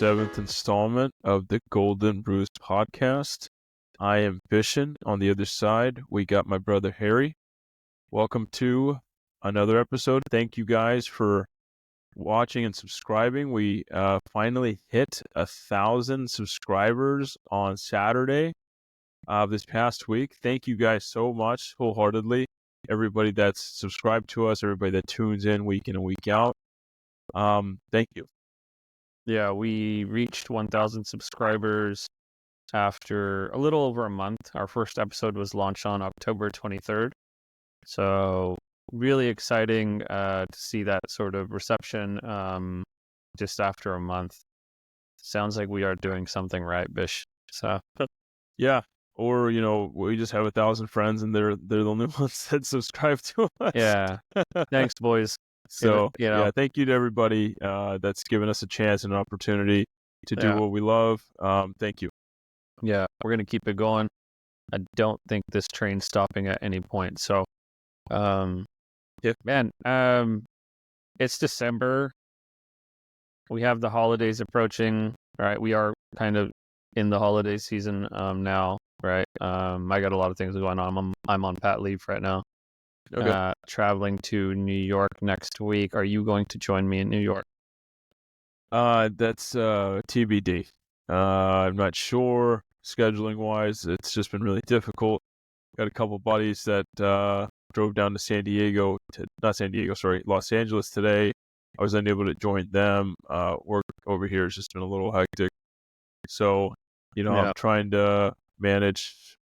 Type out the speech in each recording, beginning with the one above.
7th installment of the Golden Brews podcast. I am Bishan. On the other side, we got my brother Harry. Welcome to another episode. Thank you guys for watching and subscribing. We finally hit 1,000 subscribers on Saturday of this past week. Thank you guys so much, wholeheartedly. Everybody that's subscribed to us, everybody that tunes in week and week out. Thank you. Yeah, we reached 1,000 subscribers after a little over a month. Our first episode was launched on October 23rd. So really exciting to see that sort of reception just after a month. Sounds like we are doing something right, Bish. So yeah, or we just have 1,000 friends and they're the only ones that subscribe to us. Yeah, thanks, boys. So thank you to everybody that's given us a chance and an opportunity to do what we love. Thank you. Yeah, we're gonna keep it going. I don't think this train's stopping at any point. So, man, it's December. We have the holidays approaching, right? We are kind of in the holiday season now, right? I got a lot of things going on. I'm on pat leave right now. Okay. Traveling to New York next week. Are you going to join me in New York? That's TBD. I'm not sure scheduling wise. It's just been really difficult. Got a couple buddies that drove down to Los Angeles today. I was unable to join them. Work over here has just been a little hectic. So, I'm trying to manage,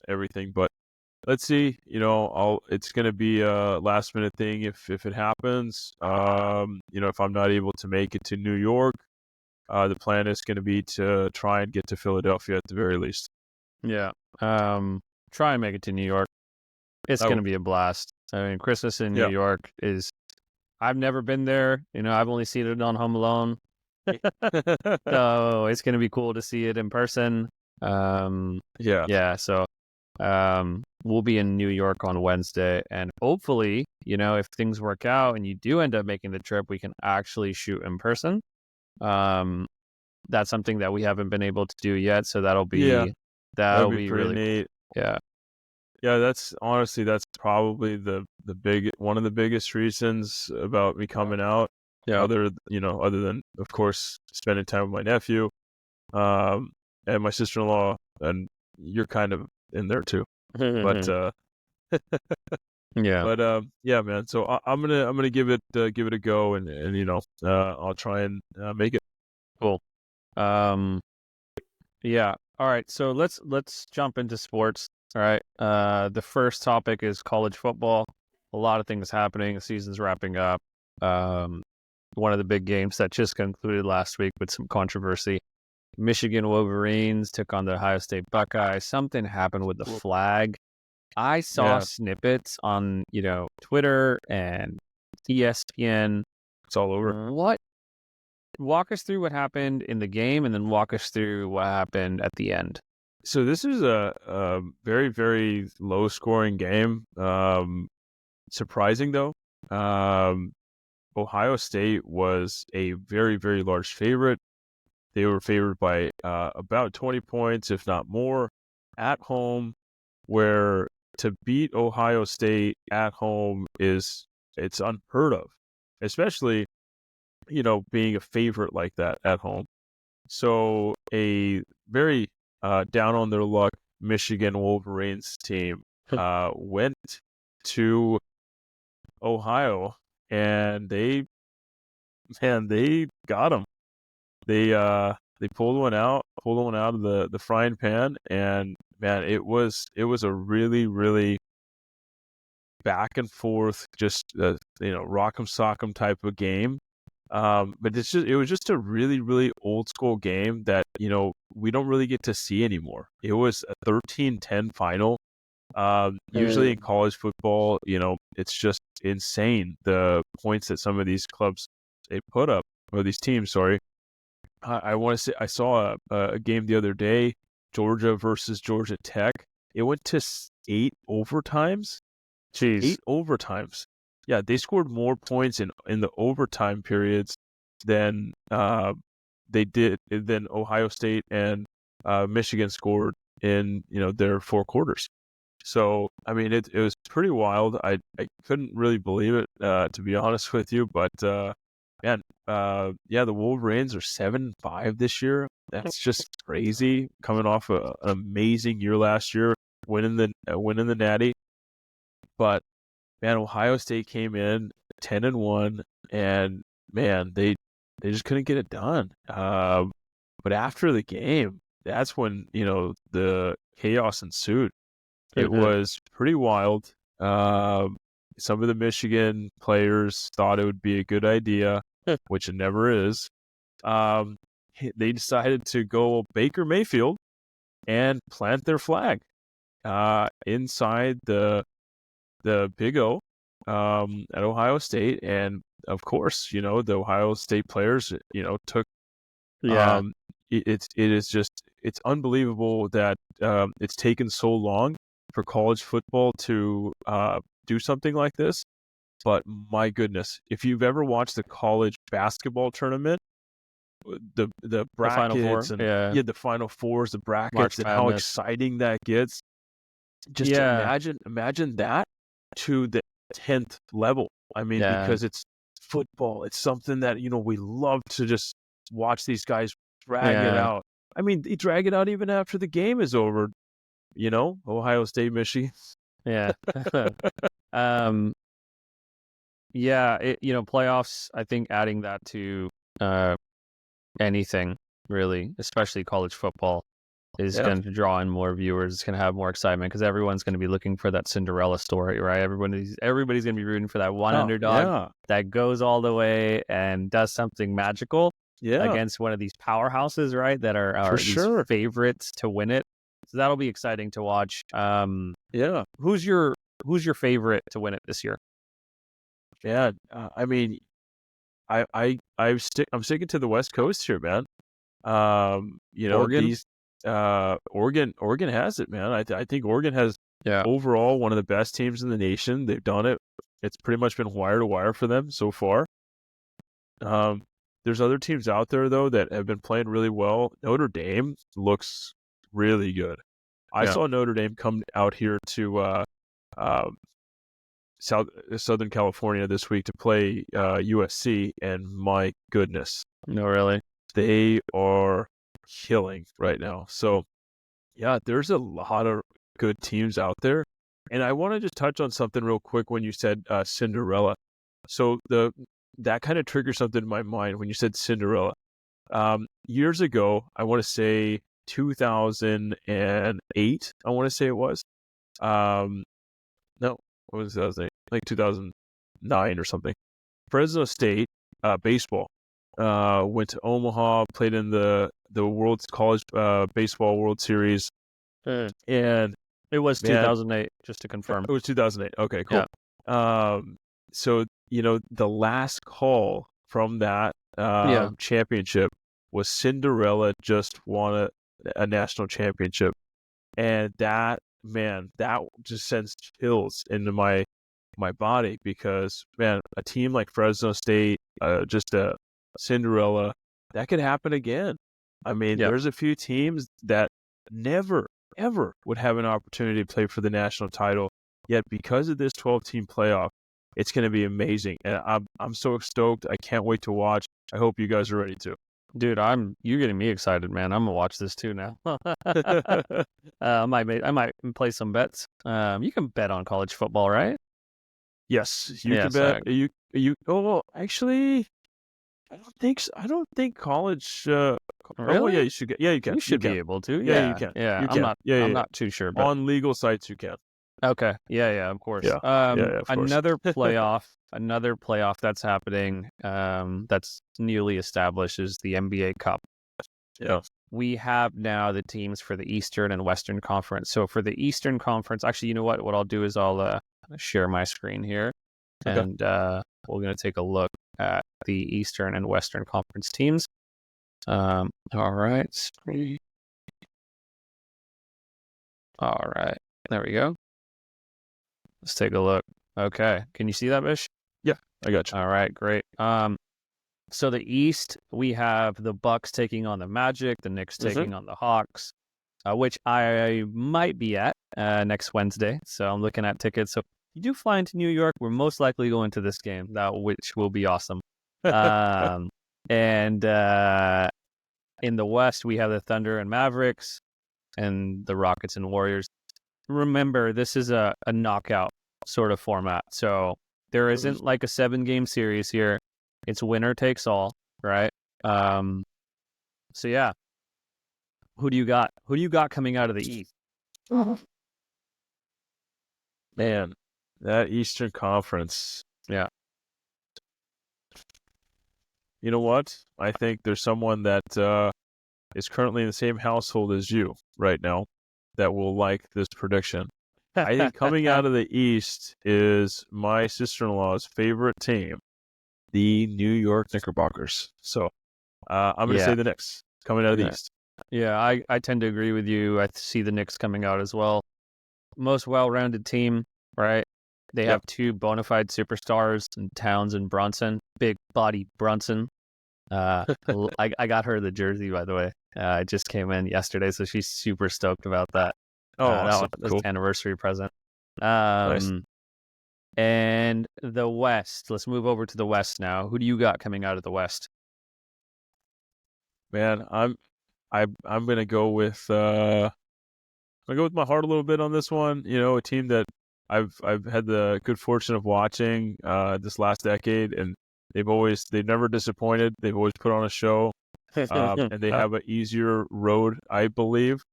everything, but let's see, it's going to be a last minute thing if it happens. If I'm not able to make it to New York, the plan is going to be to try and get to Philadelphia at the very least. Yeah. Try and make it to New York. It's going to be a blast. I mean, Christmas in New York is, I've never been there. I've only seen it on Home Alone. So it's going to be cool to see it in person. So we'll be in New York on Wednesday, and hopefully, if things work out and you do end up making the trip, we can actually shoot in person. That's something that we haven't been able to do yet, so that'll be pretty really neat. Cool. Yeah, that's probably one of the biggest reasons about me coming out. Yeah. Other than, of course, spending time with my nephew, and my sister-in-law, and you're kind of in there too. But man. So I'm gonna give it a go, and I'll try and make it. Cool. Yeah. All right. So let's jump into sports. All right. The first topic is college football. A lot of things happening. The season's wrapping up. One of the big games that just concluded last week with some controversy. Michigan Wolverines took on the Ohio State Buckeyes. Something happened with the flag. I saw snippets on, Twitter and ESPN. It's all over. Walk us through what happened in the game, and then walk us through what happened at the end. So this is a very, very low-scoring game. Surprising, though. Ohio State was a very, very large favorite. They were favored by about 20 points, if not more, at home, where to beat Ohio State at home it's unheard of, especially, being a favorite like that at home. So a very down on their luck Michigan Wolverines team went to Ohio, and they got them. They pulled one out of the frying pan, and man, it was a really, really back and forth, just rock'em sock'em type of game. But it was just a really, really old school game that we don't really get to see anymore. It was a 13-10 final. Usually in college football, it's just insane the points that some of these clubs they put up, or these teams. Sorry, I want to say I saw a game the other day, Georgia versus Georgia Tech. It went to 8 overtimes. Jeez. 8 overtimes. Yeah, they scored more points in the overtime periods than they did. Then Ohio State and Michigan scored in their 4 quarters. So I mean, it was pretty wild. I couldn't really believe it, to be honest with you. But man, yeah, the Wolverines are 7-5 this year. That's just crazy. Coming off an amazing year last year, winning the Natty. But man, Ohio State came in 10-1, and man, they just couldn't get it done. But after the game, that's when the chaos ensued. It was pretty wild. Some of the Michigan players thought it would be a good idea, which it never is. They decided to go Baker Mayfield and plant their flag inside the Big O at Ohio State, and of course, the Ohio State players, took. Yeah. It is just, it's unbelievable that it's taken so long for college football to do something like this. But my goodness, if you've ever watched the college basketball tournament, the Final Four, brackets and the Final Fours, the brackets, March and how Madness. exciting that gets, just imagine that to the 10th level. I mean, because it's football, it's something that we love to just watch these guys drag it out. I mean, they drag it out even after the game is over. Ohio State, Michigan. Yeah. Playoffs, I think adding that to anything really, especially college football, is going to draw in more viewers. It's going to have more excitement because everyone's going to be looking for that Cinderella story, right? Everybody's going to be rooting for that one underdog that goes all the way and does something magical against one of these powerhouses, right? That are these favorites to win it. So that'll be exciting to watch. Who's your favorite to win it this year? Yeah, I mean, I'm sticking to the West Coast here, man. Oregon? Oregon has it, man. I think Oregon has overall one of the best teams in the nation. They've done it. It's pretty much been wire to wire for them so far. There's other teams out there though that have been playing really well. Notre Dame looks really good. I saw Notre Dame come out here to Southern California this week to play UFC, and my goodness, no, really, they are killing right now. So yeah, there's a lot of good teams out there, and I want to just touch on something real quick when you said Cinderella. So that kind of triggered something in my mind when you said Cinderella. Years ago, I want to say 2008. I want to say it was. No, what was 2008? Like 2009 or something. Fresno State baseball went to Omaha, played in the World's College Baseball World Series, and it was 2008. Just to confirm, it was 2008. Okay, cool. Yeah. So the last call from that championship was Cinderella just won a national championship, and that just sends chills into my body because, man, a team like Fresno State, just a Cinderella, that could happen again. I mean, there's a few teams that never, ever would have an opportunity to play for the national title, yet because of this 12-team playoff, it's going to be amazing. And I'm so stoked. I can't wait to watch. I hope you guys are ready too. Dude, you're getting me excited, man. I'm gonna watch this too now. I might play some bets. You can bet on college football, right? Yes, you can bet. Oh, actually, I don't think so. I don't think college. Really? Oh, yeah, you should get. Yeah, you can. You should be able to. Yeah, you can. Yeah, you can. I'm not too sure. But... on legal sites, you can. Okay. Yeah, of course. Yeah. Of course. Another playoff that's happening, that's newly established is the NBA Cup. Yeah. We have now the teams for the Eastern and Western Conference. So for the Eastern Conference, actually, you know what? What I'll do is I'll share my screen here, and we're going to take a look at the Eastern and Western Conference teams. All right. All right. There we go. Let's take a look. Okay. Can you see that, Bish? Yeah, I got you. All right, great. So the East, we have the Bucks taking on the Magic, the Knicks taking on the Hawks, which I might be at next Wednesday. So I'm looking at tickets. So if you do fly into New York, we're most likely going to this game, which will be awesome. And in the West, we have the Thunder and Mavericks and the Rockets and Warriors. Remember, this is a knockout sort of format. So there isn't like a 7-game series here. It's winner takes all, right? So yeah. Who do you got? Who do you got coming out of the East? Man, that Eastern Conference. Yeah. You know what? I think there's someone that is currently in the same household as you right now that will like this prediction. I think coming out of the East is my sister-in-law's favorite team, the New York Knickerbockers. So I'm going to say the Knicks coming out of the East. Yeah, I tend to agree with you. I see the Knicks coming out as well. Most well-rounded team, right? They have two bona fide superstars, in Towns and Brunson. Big body Brunson. I got her the jersey, by the way. It just came in yesterday, so she's super stoked about that. Oh, awesome. That was Cool. an anniversary present. Nice. And the West. Let's move over to the West now. Who do you got coming out of the West? Man, I'm gonna go with my heart a little bit on this one. You know, a team that I've had the good fortune of watching this last decade, and they've never disappointed. They've always put on a show, and they have an easier road, I believe.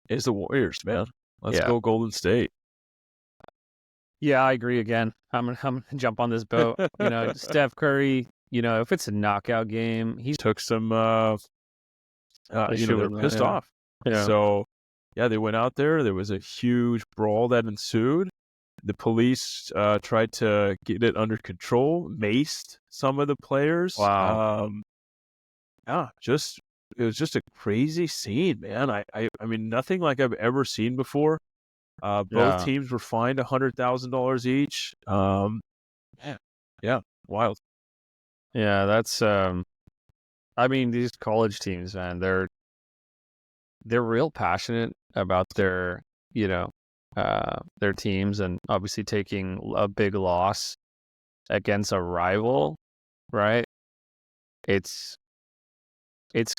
Is the Warriors, man. Let's go Golden State. Yeah, I agree again. I'm gonna jump on this boat. You know, Steph Curry. You know, if it's a knockout game, he took some. They're pissed off. Yeah. So, yeah, they went out there. There was a huge brawl that ensued. The police tried to get it under control, maced some of the players. Wow. It was just a crazy scene, man. I mean, nothing like I've ever seen before. Both teams were fined $100,000 each. Wild. Yeah, that's I mean, these college teams, man, they're real passionate about their, their teams, and obviously taking a big loss against a rival, right? It's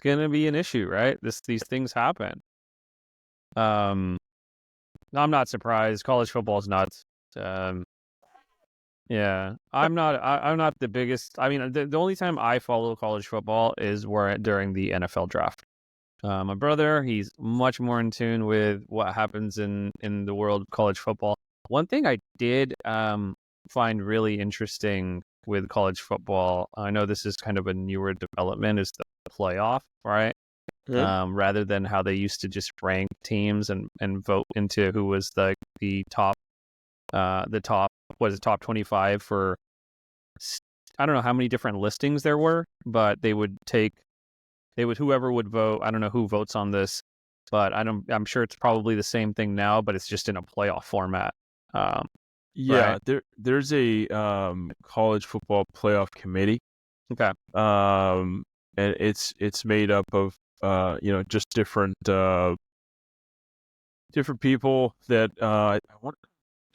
going to be an issue, right? These things happen. I'm not surprised. College football is nuts. Yeah, I'm not the biggest. I mean, the only time I follow college football is during the NFL draft. My brother, he's much more in tune with what happens in the world of college football. One thing I did find really interesting with college football, I know this is kind of a newer development, is the playoff, right? Rather than how they used to just rank teams and vote into who was the top 25 for, I don't know how many different listings there were, but whoever would vote. I don't know who votes on this, but I'm sure it's probably the same thing now, but it's just in a playoff format. Right? There's a college football playoff committee. Okay. And it's made up of just different people that I want.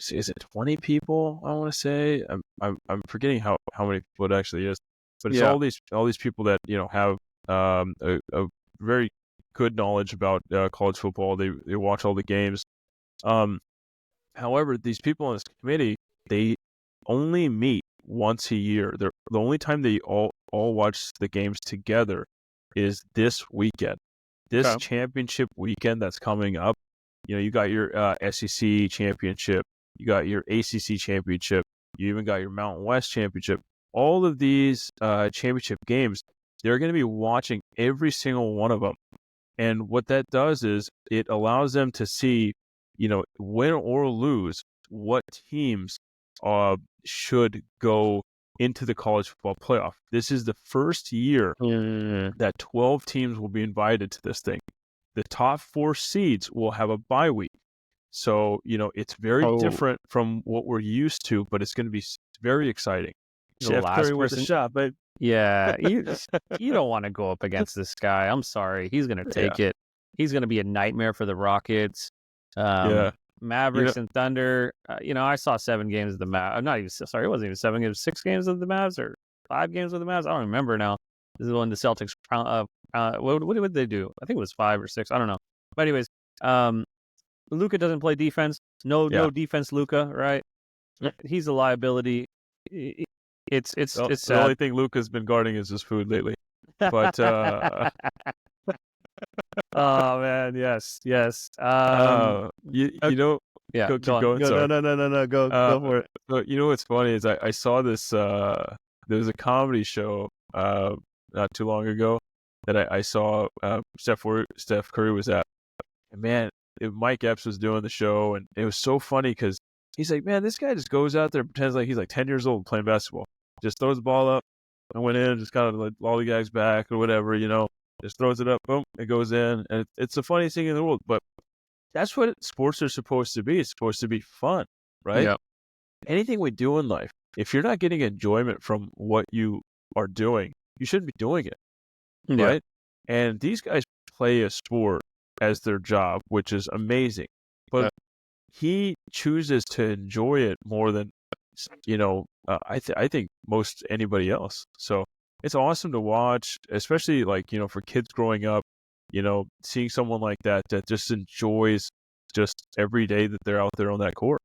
Is it 20 people? I want to say. I'm forgetting how many people it actually is, but it's all these people that have a very good knowledge about college football. They watch all the games. However, these people on this committee, they only meet once a year. The only time they all watch the games together is this weekend. This championship weekend that's coming up. You got your SEC championship. You got your ACC championship. You even got your Mountain West championship. All of these championship games, they're going to be watching every single one of them. And what that does is it allows them to see, win or lose, what teams should go into the college football playoff. This is the first year that 12 teams will be invited to this thing. The top 4 seeds will have a bye week. So, it's very different from what we're used to, but it's going to be very exciting. the Steph last Curry with a person. shot, but Yeah, you don't want to go up against this guy. I'm sorry. He's going to take it. He's going to be a nightmare for the Rockets. Yeah. Mavericks and Thunder. I saw 7 games of the Mavs. I'm not even sorry. It wasn't even 7 games. 6 games of the Mavs or 5 games of the Mavs. I don't remember now. This is when the Celtics. What did they do? I think it was 5 or 6. I don't know. But anyways, Luka doesn't play defense. No defense, Luka. Right? He's a liability. It's the sad. only thing Luka's been guarding is his food lately. But oh man, yes. you know, Yeah, keep go on. going. Sorry. No. Go for it. But you know what's funny is I saw this. There was a comedy show not too long ago that I saw. Steph Curry was at. And man, Mike Epps was doing the show, and it was so funny because he's like, man, this guy just goes out there and pretends like he's like 10 years old playing basketball. Just throws the ball up. I went in, just kind of like lollygags back or whatever, just throws it up, boom, it goes in. And it's the funniest thing in the world. But that's what sports are supposed to be. It's supposed to be fun, right? Yeah. Anything we do in life, if you're not getting enjoyment from what you are doing, you shouldn't be doing it, right? And these guys play a sport as their job, which is amazing. But he chooses to enjoy it more than, I think most anybody else. So it's awesome to watch, especially for kids growing up, seeing someone like that just enjoys just every day that they're out there on that court.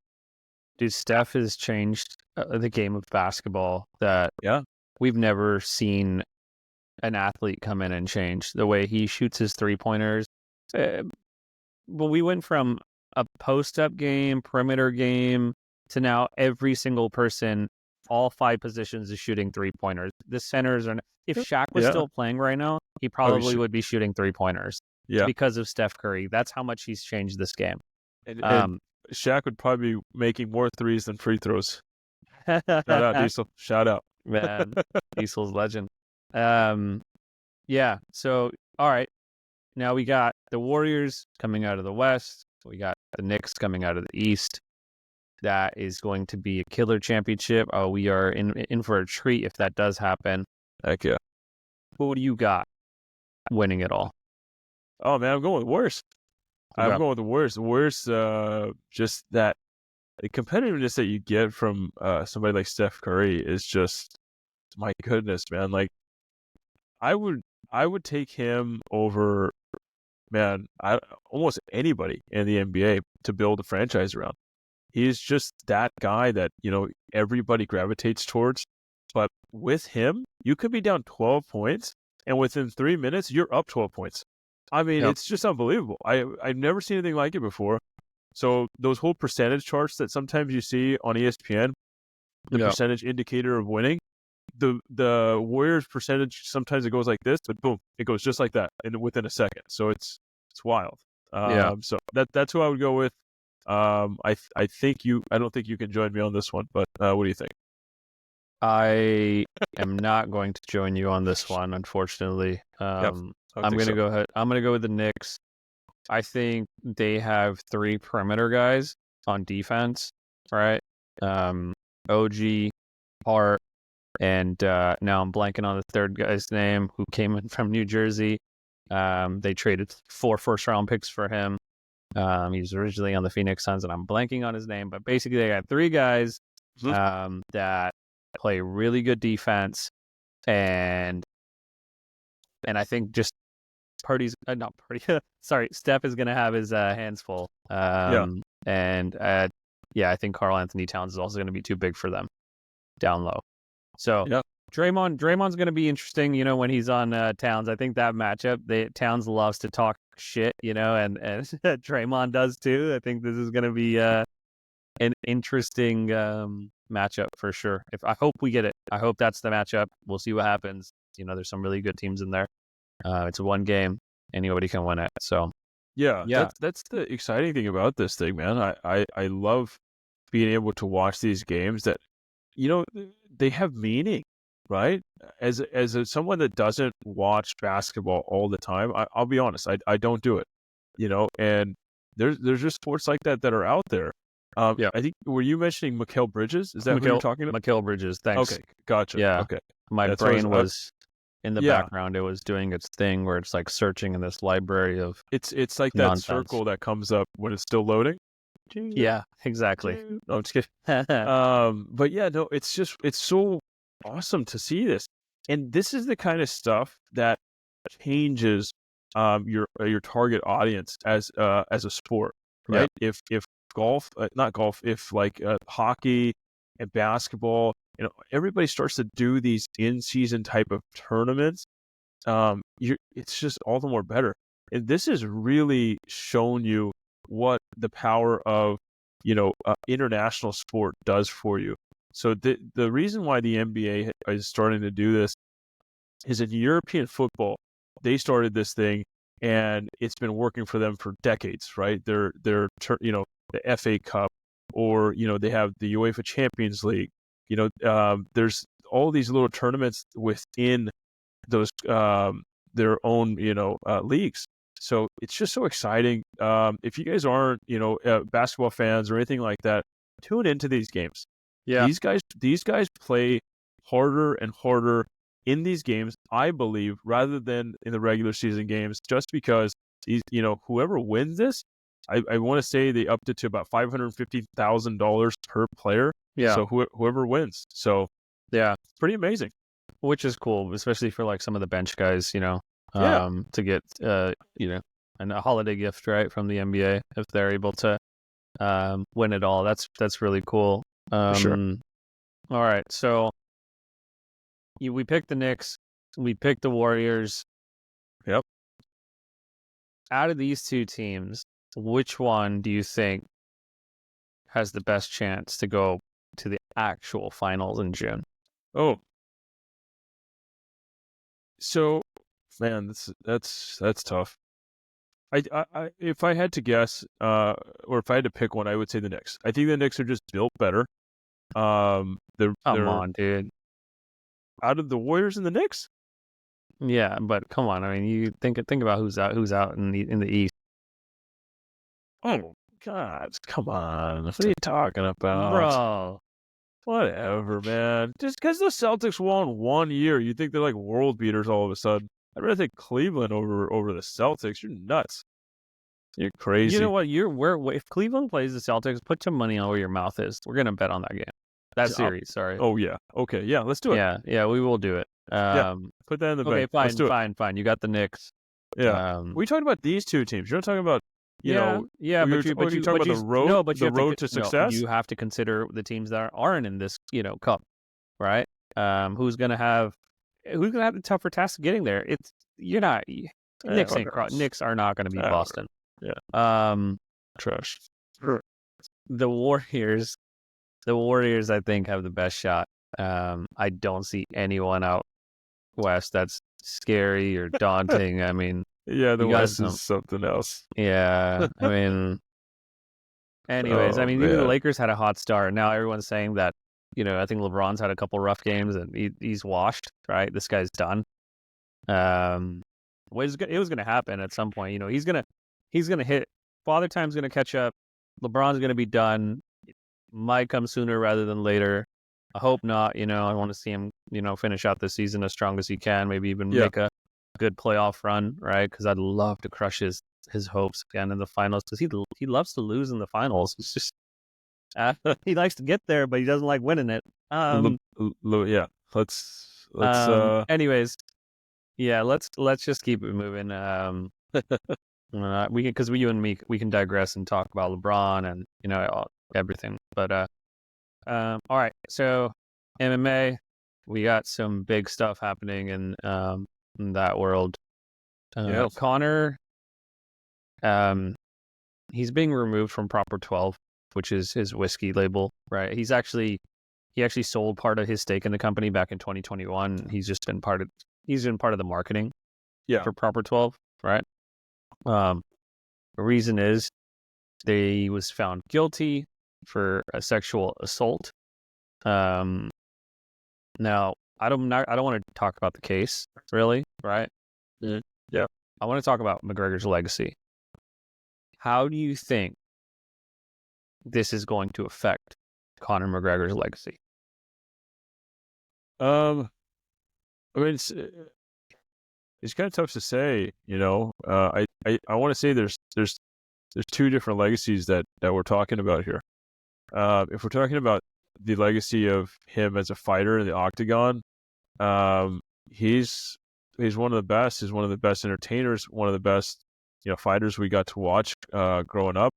Dude, Steph has changed the game of basketball that we've never seen an athlete come in and change the way he shoots his 3-pointers. Well, we went from a post-up game, perimeter game, to now every single person, all 5 positions is shooting 3-pointers. The centers are. If Shaq was still playing right now, he probably would be shooting 3-pointers. Yeah, because of Steph Curry. That's how much he's changed this game. And Shaq would probably be making more threes than free throws. Shout out, Diesel. Shout out. Man, Diesel's legend. Yeah, so, all right. Now we got the Warriors coming out of the West. We got the Knicks coming out of the East. That is going to be a killer championship. We are in for a treat if that does happen. Heck yeah. Who do you got winning it all? Oh, man, I'm going with Warriors. I'm going with the Warriors. The Warriors, just that the competitiveness that you get from somebody like Steph Curry is just, my goodness, man. Like, I would take him over, man, almost anybody in the NBA to build a franchise around. He's just that guy that, everybody gravitates towards. But with him, you could be down 12 points, and within 3 minutes, you're up 12 points. I mean, it's just unbelievable. I've never seen anything like it before. So those whole percentage charts that sometimes you see on ESPN, the percentage indicator of winning, the Warriors percentage, sometimes it goes like this, but boom, it goes just like that within a second. So it's wild. So that's who I would go with. I don't think you can join me on this one, but what do you think? I am not going to join you on this one, unfortunately. I'm going to go ahead. I'm going to go with the Knicks. I think they have 3 perimeter guys on defense, right? OG, Hart, and now I'm blanking on the third guy's name who came in from New Jersey. They traded 4 first-round picks for him. He was originally on the Phoenix Suns, and I'm blanking on his name. But basically, they got 3 guys that play really good defense, and I think just Steph is going to have his hands full. And I think Karl Anthony Towns is also going to be too big for them down low. So Draymond's going to be interesting, when he's on Towns. I think that matchup, Towns loves to talk shit, and Draymond does too. I think this is going to be an interesting matchup for sure. I hope we get it. I hope that's the matchup. We'll see what happens. There's some really good teams in there. It's one game. Anybody can win it. So that's the exciting thing about this thing, man. I love being able to watch these games that, they have meaning, right? As someone that doesn't watch basketball all the time, I'll be honest, I don't do it, and there's just sports like that are out there Yeah. I think, were you mentioning Mikal Bridges? Is that who you're talking about? Mikal Bridges. Thanks. Okay, gotcha. Yeah. Okay. My That's what brain was in the yeah. background. It was doing its thing where it's like searching in this library of It's like that nonsense. circle that comes up when it's still loading. Yeah, exactly. No, I'm just kidding. But yeah, no, it's so awesome to see this. And this is the kind of stuff that changes your target audience as a sport, right? If golf, not golf, if like hockey and basketball, everybody starts to do these in-season type of tournaments, it's just all the more better. And this has really shown you what the power of international sport does for you. So the reason why the NBA is starting to do this is in European football, they started this thing and it's been working for them for decades, right? They're the FA Cup, or they have the UEFA Champions League. There's all these little tournaments within those their own leagues. So it's just so exciting. If you guys aren't basketball fans or anything like that, tune into these games. Yeah. These guys play harder and harder in these games, I believe, rather than in the regular season games, just because whoever wins this, I want to say they upped it to about $550,000 per player. Yeah. So whoever wins. So yeah, pretty amazing. Which is cool, especially for like some of the bench guys, to get and a holiday gift, right, from the NBA if they're able to win it all. That's really cool. For sure. All right, so we picked the Knicks, we picked the Warriors. Yep. Out of these two teams, which one do you think has the best chance to go to the actual finals in June? Oh. So, man, that's tough. I if I had to guess, or if I had to pick one, I would say the Knicks. I think the Knicks are just built better. Come on, dude. Out of the Warriors and the Knicks? Yeah, but come on. I mean, you think about who's out in the East. Oh God, come on! What are you talking about, bro? Whatever, man. Just because the Celtics won 1 year, you think they're like world beaters all of a sudden? I'd rather take Cleveland over the Celtics. You're nuts. You're crazy. You know what? If Cleveland plays the Celtics, put some money on where your mouth is. We're gonna bet on that game. That series, sorry. Oh yeah. Okay. Yeah. Let's do it. Yeah. We will do it. Put that in the bank. Okay. Fine. You got the Knicks. Yeah. We talking about these two teams. You're not talking about but you talking about the road. No, but the road to success. No, you have to consider the teams that aren't in this cup, right? Who's gonna have the tougher task of getting there? Knicks are not going to beat Boston. Yeah. Trash. The Warriors, I think, have the best shot. I don't see anyone out west that's scary or daunting. I mean, yeah, the West is something else. Yeah, I mean, anyways, even the Lakers had a hot start. Now everyone's saying that, I think LeBron's had a couple rough games and he's washed, right? This guy's done. It was going to happen at some point. He's going to hit. Father Time's going to catch up. LeBron's going to be done. Might come sooner rather than later. I hope not. I want to see him, finish out the season as strong as he can. Maybe even make a good playoff run, right? Because I'd love to crush his hopes again in the finals, because he loves to lose in the finals. It's just he likes to get there, but he doesn't like winning it. Yeah. Let's. Anyways, yeah. Let's just keep it moving. We can, because you and me, we can digress and talk about LeBron and everything. But all right. So MMA, we got some big stuff happening in that world. Conor, he's being removed from Proper 12, which is his whiskey label, right? He actually sold part of his stake in the company back in 2021. He's been part of the marketing for Proper 12, right? The reason is he was found guilty for a sexual assault. Now I don't want to talk about the case, really, right? Yeah. I want to talk about McGregor's legacy. How do you think this is going to affect Conor McGregor's legacy? I mean, it's kind of tough to say. I want to say there's two different legacies that we're talking about here. If we're talking about the legacy of him as a fighter in the octagon, he's one of the best. He's one of the best entertainers, one of the best fighters we got to watch growing up.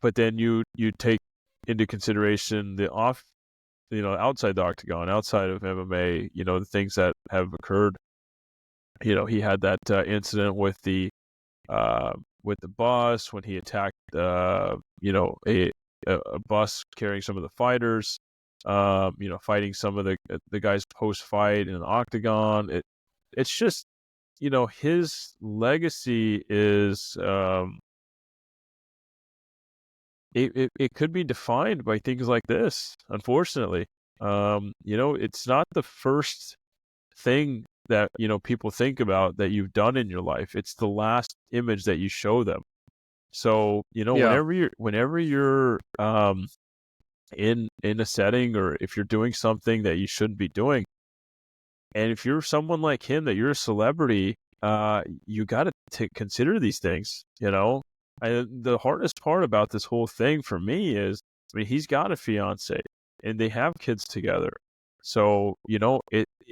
But then you take into consideration the outside the octagon, outside of MMA, the things that have occurred. He had that incident with the bus when he attacked, a bus carrying some of the fighters, fighting some of the guys post-fight in the octagon. It's just, his legacy is, it could be defined by things like this, unfortunately. It's not the first thing that, people think about that you've done in your life. It's the last image that you show them. So, whenever you're in a setting, or if you're doing something that you shouldn't be doing, and if you're someone like him, that you're a celebrity, you got to consider these things, the hardest part about this whole thing for me is, he's got a fiance and they have kids together. So,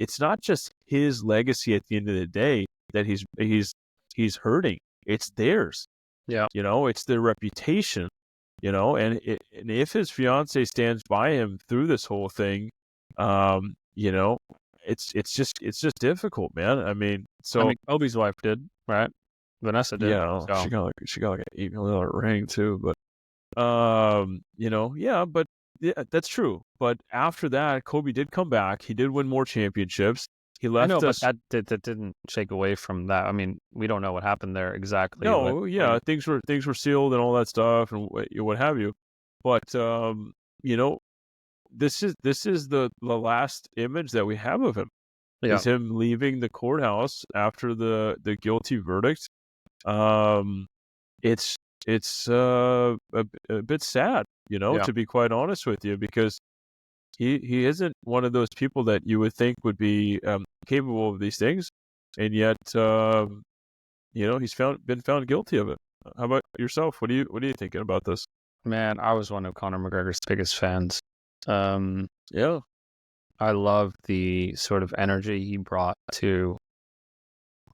it's not just his legacy at the end of the day that he's hurting. It's theirs. Yeah. It's their reputation, and if his fiance stands by him through this whole thing, it's just difficult, man. Kobe's wife did, right? Vanessa did. Yeah, so. she got like an $8 million ring too, but yeah, that's true. But after that, Kobe did come back. He did win more championships. He left us. But that didn't shake away from that. We don't know what happened there exactly. No, things were sealed and all that stuff and what have you. But this is the last image that we have of him. Yeah. Is him leaving the courthouse after the guilty verdict. It's a bit sad, to be quite honest with you, because he isn't one of those people that you would think would be capable of these things, and yet he's been found guilty of it. How about yourself? What are you thinking about this? Man, I was one of Conor McGregor's biggest fans. Yeah, I love the sort of energy he brought to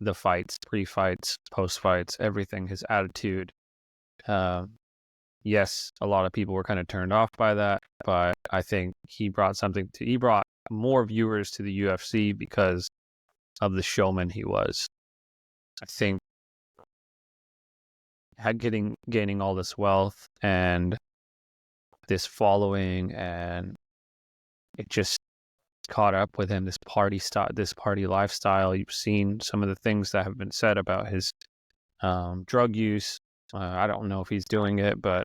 the fights, pre-fights, post-fights, everything, his attitude. Yes, a lot of people were kind of turned off by that, but I think he brought more viewers to the UFC because of the showman he was. I think gaining all this wealth and this following, and it just caught up with him, this party lifestyle. You've seen some of the things that have been said about his drug use. I don't know if he's doing it, but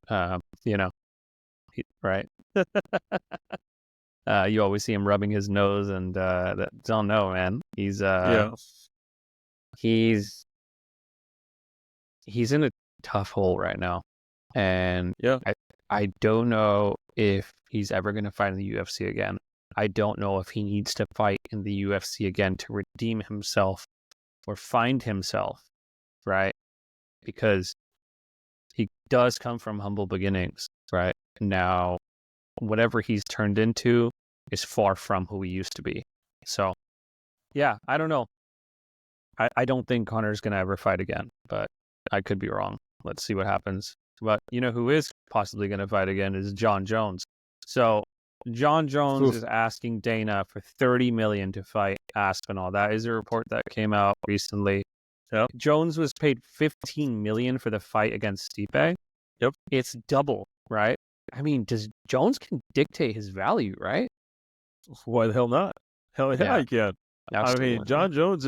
right. You always see him rubbing his nose, and don't know, man. He's in a tough hole right now, and I don't know if he's ever going to fight in the UFC again. I don't know if he needs to fight in the UFC again to redeem himself or find himself, right? Because he does come from humble beginnings, right? Now, whatever he's turned into is far from who he used to be. So, yeah, I don't know. I don't think Conor's going to ever fight again, but I could be wrong. Let's see what happens. But who is possibly going to fight again is Jon Jones. So, Jon Jones is asking Dana for $30 million to fight Aspinall. That is a report that came out recently. Yep. Jones was paid $15 million for the fight against Stipe. Yep. It's double, right? Jones can dictate his value, right? Why the hell not? Hell yeah, he can. Absolutely. Jon Jones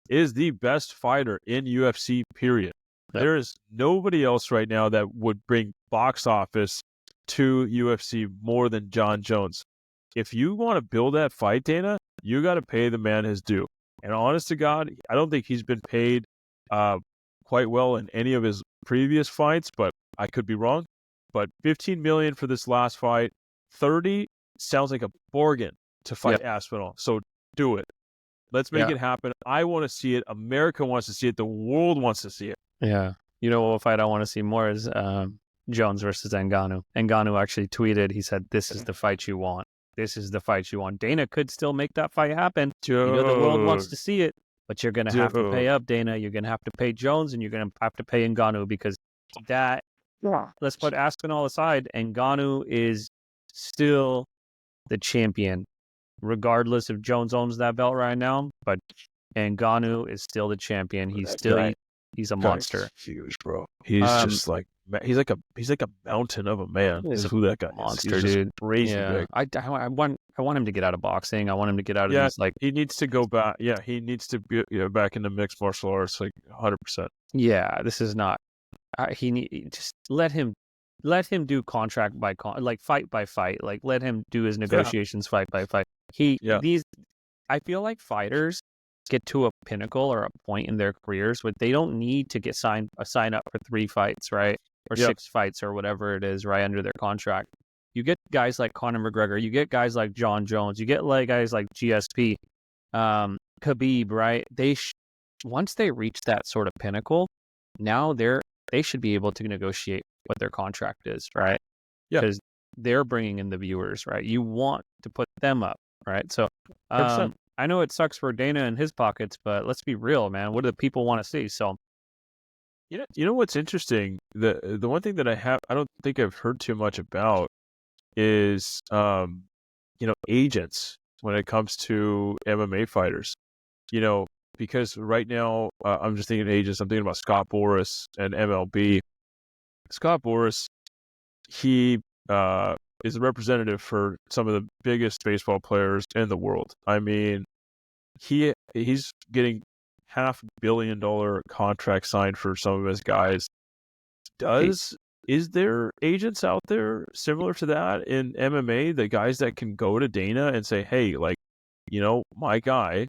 is the best fighter in UFC, period. Yep. There is nobody else right now that would bring box office to UFC more than Jon Jones. If you want to build that fight, Dana, you got to pay the man his due. And honest to God, I don't think he's been paid quite well in any of his previous fights, but I could be wrong, but 15 million for this last fight. 30 sounds like a bargain to fight Aspinall. So do it. Let's make it happen. I want to see it. America wants to see it. The world wants to see it. Yeah. You know what fight I want to see more is Jones versus Ngannou. Ngannou actually tweeted, he said, "This is the fight you want. This is the fight you want." Dana could still make that fight happen. Dude. You know the world wants to see it, but you're going to have to pay Dude. up, Dana. You're going to have to pay Jones, and you're going to have to pay Ngannou, because that, let's put Aspinall aside, Ngannou is still the champion, regardless if Jones owns that belt right now. But Ngannou is still the champion. He's a monster. Huge, bro. He's just like he's like a mountain of a man. He's Is who that guy monster, is. He's dude. Just crazy big. I want him to get out of boxing. I want him to get out of this, like, he needs to go back. Yeah, he needs to be back into mixed martial arts, like 100%. Yeah, this is not. Just let him do contract by like fight by fight. Like, let him do his negotiations fight by fight. I feel like fighters get to a pinnacle or a point in their careers where they don't need to sign up for 3 fights, right? Or 6 fights or whatever it is, right, under their contract. You get guys like Conor McGregor, you get guys like John Jones, you get like guys like GSP, Khabib, right? Once they reach that sort of pinnacle, now they should be able to negotiate what their contract is, right? Yeah. Because they're bringing in the viewers, right? You want to put them up, right? So, 100%. I know it sucks for Dana and his pockets, but let's be real, man. What do the people want to see? So, you know what's interesting? The one thing that I don't think I've heard too much about is agents when it comes to MMA fighters. Because right now I'm just thinking agents. I'm thinking about Scott Boras and MLB. Scott Boras, he is a representative for some of the biggest baseball players in the world. I mean, he's getting $500 million contract signed for some of his guys. Is there agents out there similar to that in MMA? The guys that can go to Dana and say, "Hey, like, my guy,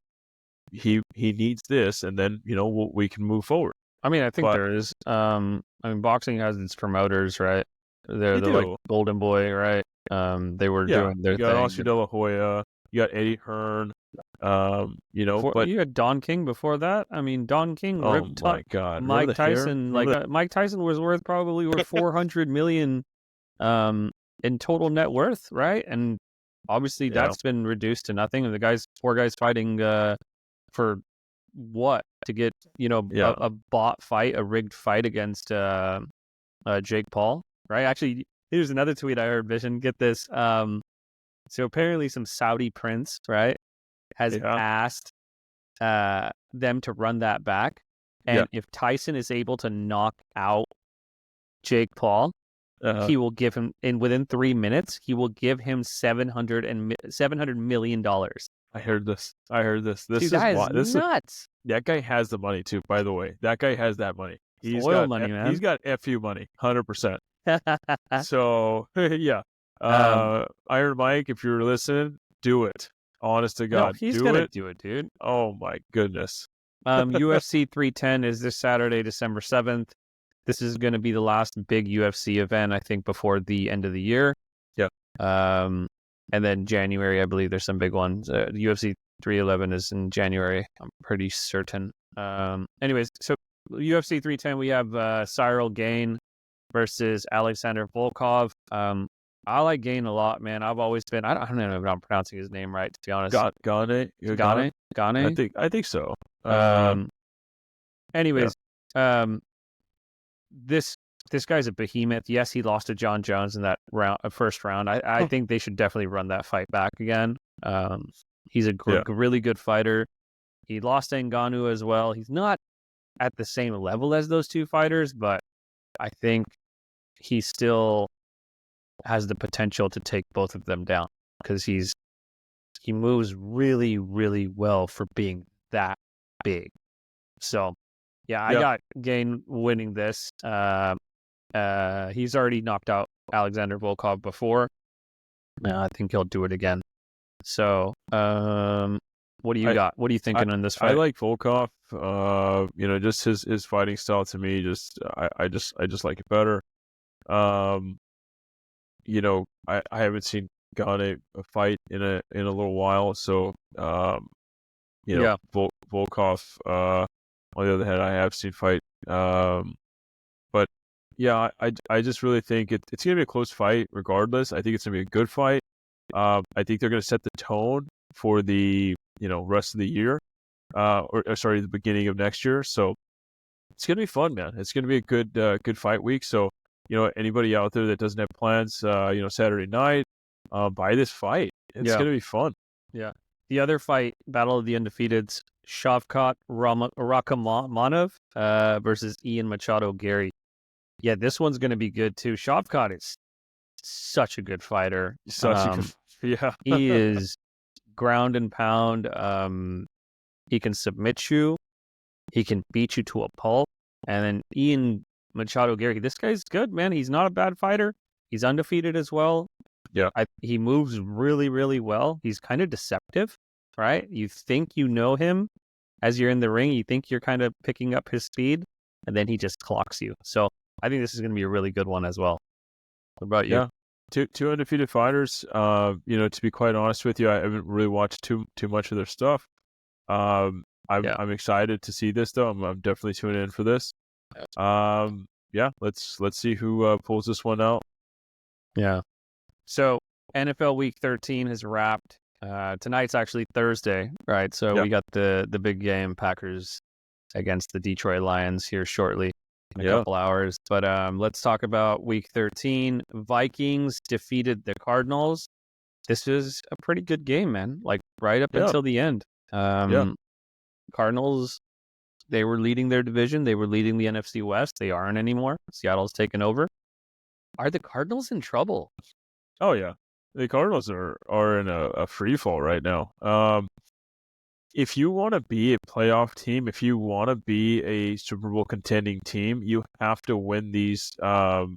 he needs this," and then we can move forward. I mean, I think there is. Boxing has its promoters, right? They're like Golden Boy, right? They were doing their thing. You got Oscar De La Hoya, you got Eddie Hearn, but you had Don King before that. I mean, Don King ripped my God. Mike Tyson. Mike Tyson was worth probably $400 million in total net worth, right? And obviously that's been reduced to nothing. And the poor guys fighting for what? To get a bought fight, a rigged fight against Jake Paul, right? Actually, here's another tweet I heard, Vision. Get this. So apparently some Saudi prince, right, has asked them to run that back. And if Tyson is able to knock out Jake Paul, he will give him, within 3 minutes, he will give him $700 million. I heard this. This is nuts. That guy has the money too, by the way. That guy has that money. He's got money, man. He's got FU money, 100%. So, yeah. Iron Mike, if you're listening, do it. Honest to God. He's going to do it, dude. Oh, my goodness. UFC 310 is this Saturday, December 7th. This is going to be the last big UFC event, I think, before the end of the year. Yeah. And then January, I believe there's some big ones. UFC 311 is in January, I'm pretty certain. Anyways, so UFC 310, we have Cyril Gane versus Alexander Volkov. I like Gane a lot, man. I've always been. I don't know if I'm pronouncing his name right, to be honest. Gane. I think so. Anyways, this guy's a behemoth. Yes, he lost to John Jones in that first round. I think they should definitely run that fight back again. He's a really good fighter. He lost to Ngannou as well. He's not at the same level as those two fighters, but I think he still has the potential to take both of them down because he moves really, really well for being that big. So, I got Gane winning this. He's already knocked out Alexander Volkov before. I think he'll do it again. So, what do you got? What are you thinking on this fight? I like Volkov. Just his fighting style to me, I just like it better. I haven't seen Gane a fight in a little while, so Yeah. Volkov. On the other hand, I have seen fight. But yeah, I just really think it's gonna be a close fight regardless. I think it's gonna be a good fight. I think they're gonna set the tone for the rest of the year, or sorry, the beginning of next year. So it's gonna be fun, man. It's gonna be a good fight week. So anybody out there that doesn't have plans, Saturday night, buy this fight. It's Yeah. gonna be fun. Yeah. The other fight, Battle of the Undefeateds, Shavkat Rakhmonov versus Ian Machado Gary. Yeah, this one's going to be good too. Shavkat is such a good fighter. Such a good, yeah. He is ground and pound. He can submit you. He can beat you to a pulp. And then Ian Machado Gary, this guy's good, man. He's not a bad fighter. He's undefeated as well. Yeah. He moves really, really well. He's kind of deceptive, right? You think you know him as you're in the ring. You think you're kind of picking up his speed, and then he just clocks you. So I think this is going to be a really good one as well. What about you? Yeah. Two undefeated fighters. To be quite honest with you, I haven't really watched too much of their stuff. I'm excited to see this though. I'm definitely tuning in for this. Let's see who pulls this one out. Yeah. So NFL Week 13 has wrapped. Tonight's actually Thursday, right? So we got the big game, Packers against the Detroit Lions here shortly in a couple hours. But let's talk about Week 13. Vikings defeated the Cardinals. This was a pretty good game, man. Like right up until the end. Cardinals, they were leading their division. They were leading the NFC West. They aren't anymore. Seattle's taken over. Are the Cardinals in trouble? Oh yeah, the Cardinals are in a free fall right now. If you want to be a playoff team, if you want to be a Super Bowl contending team, you have to win these down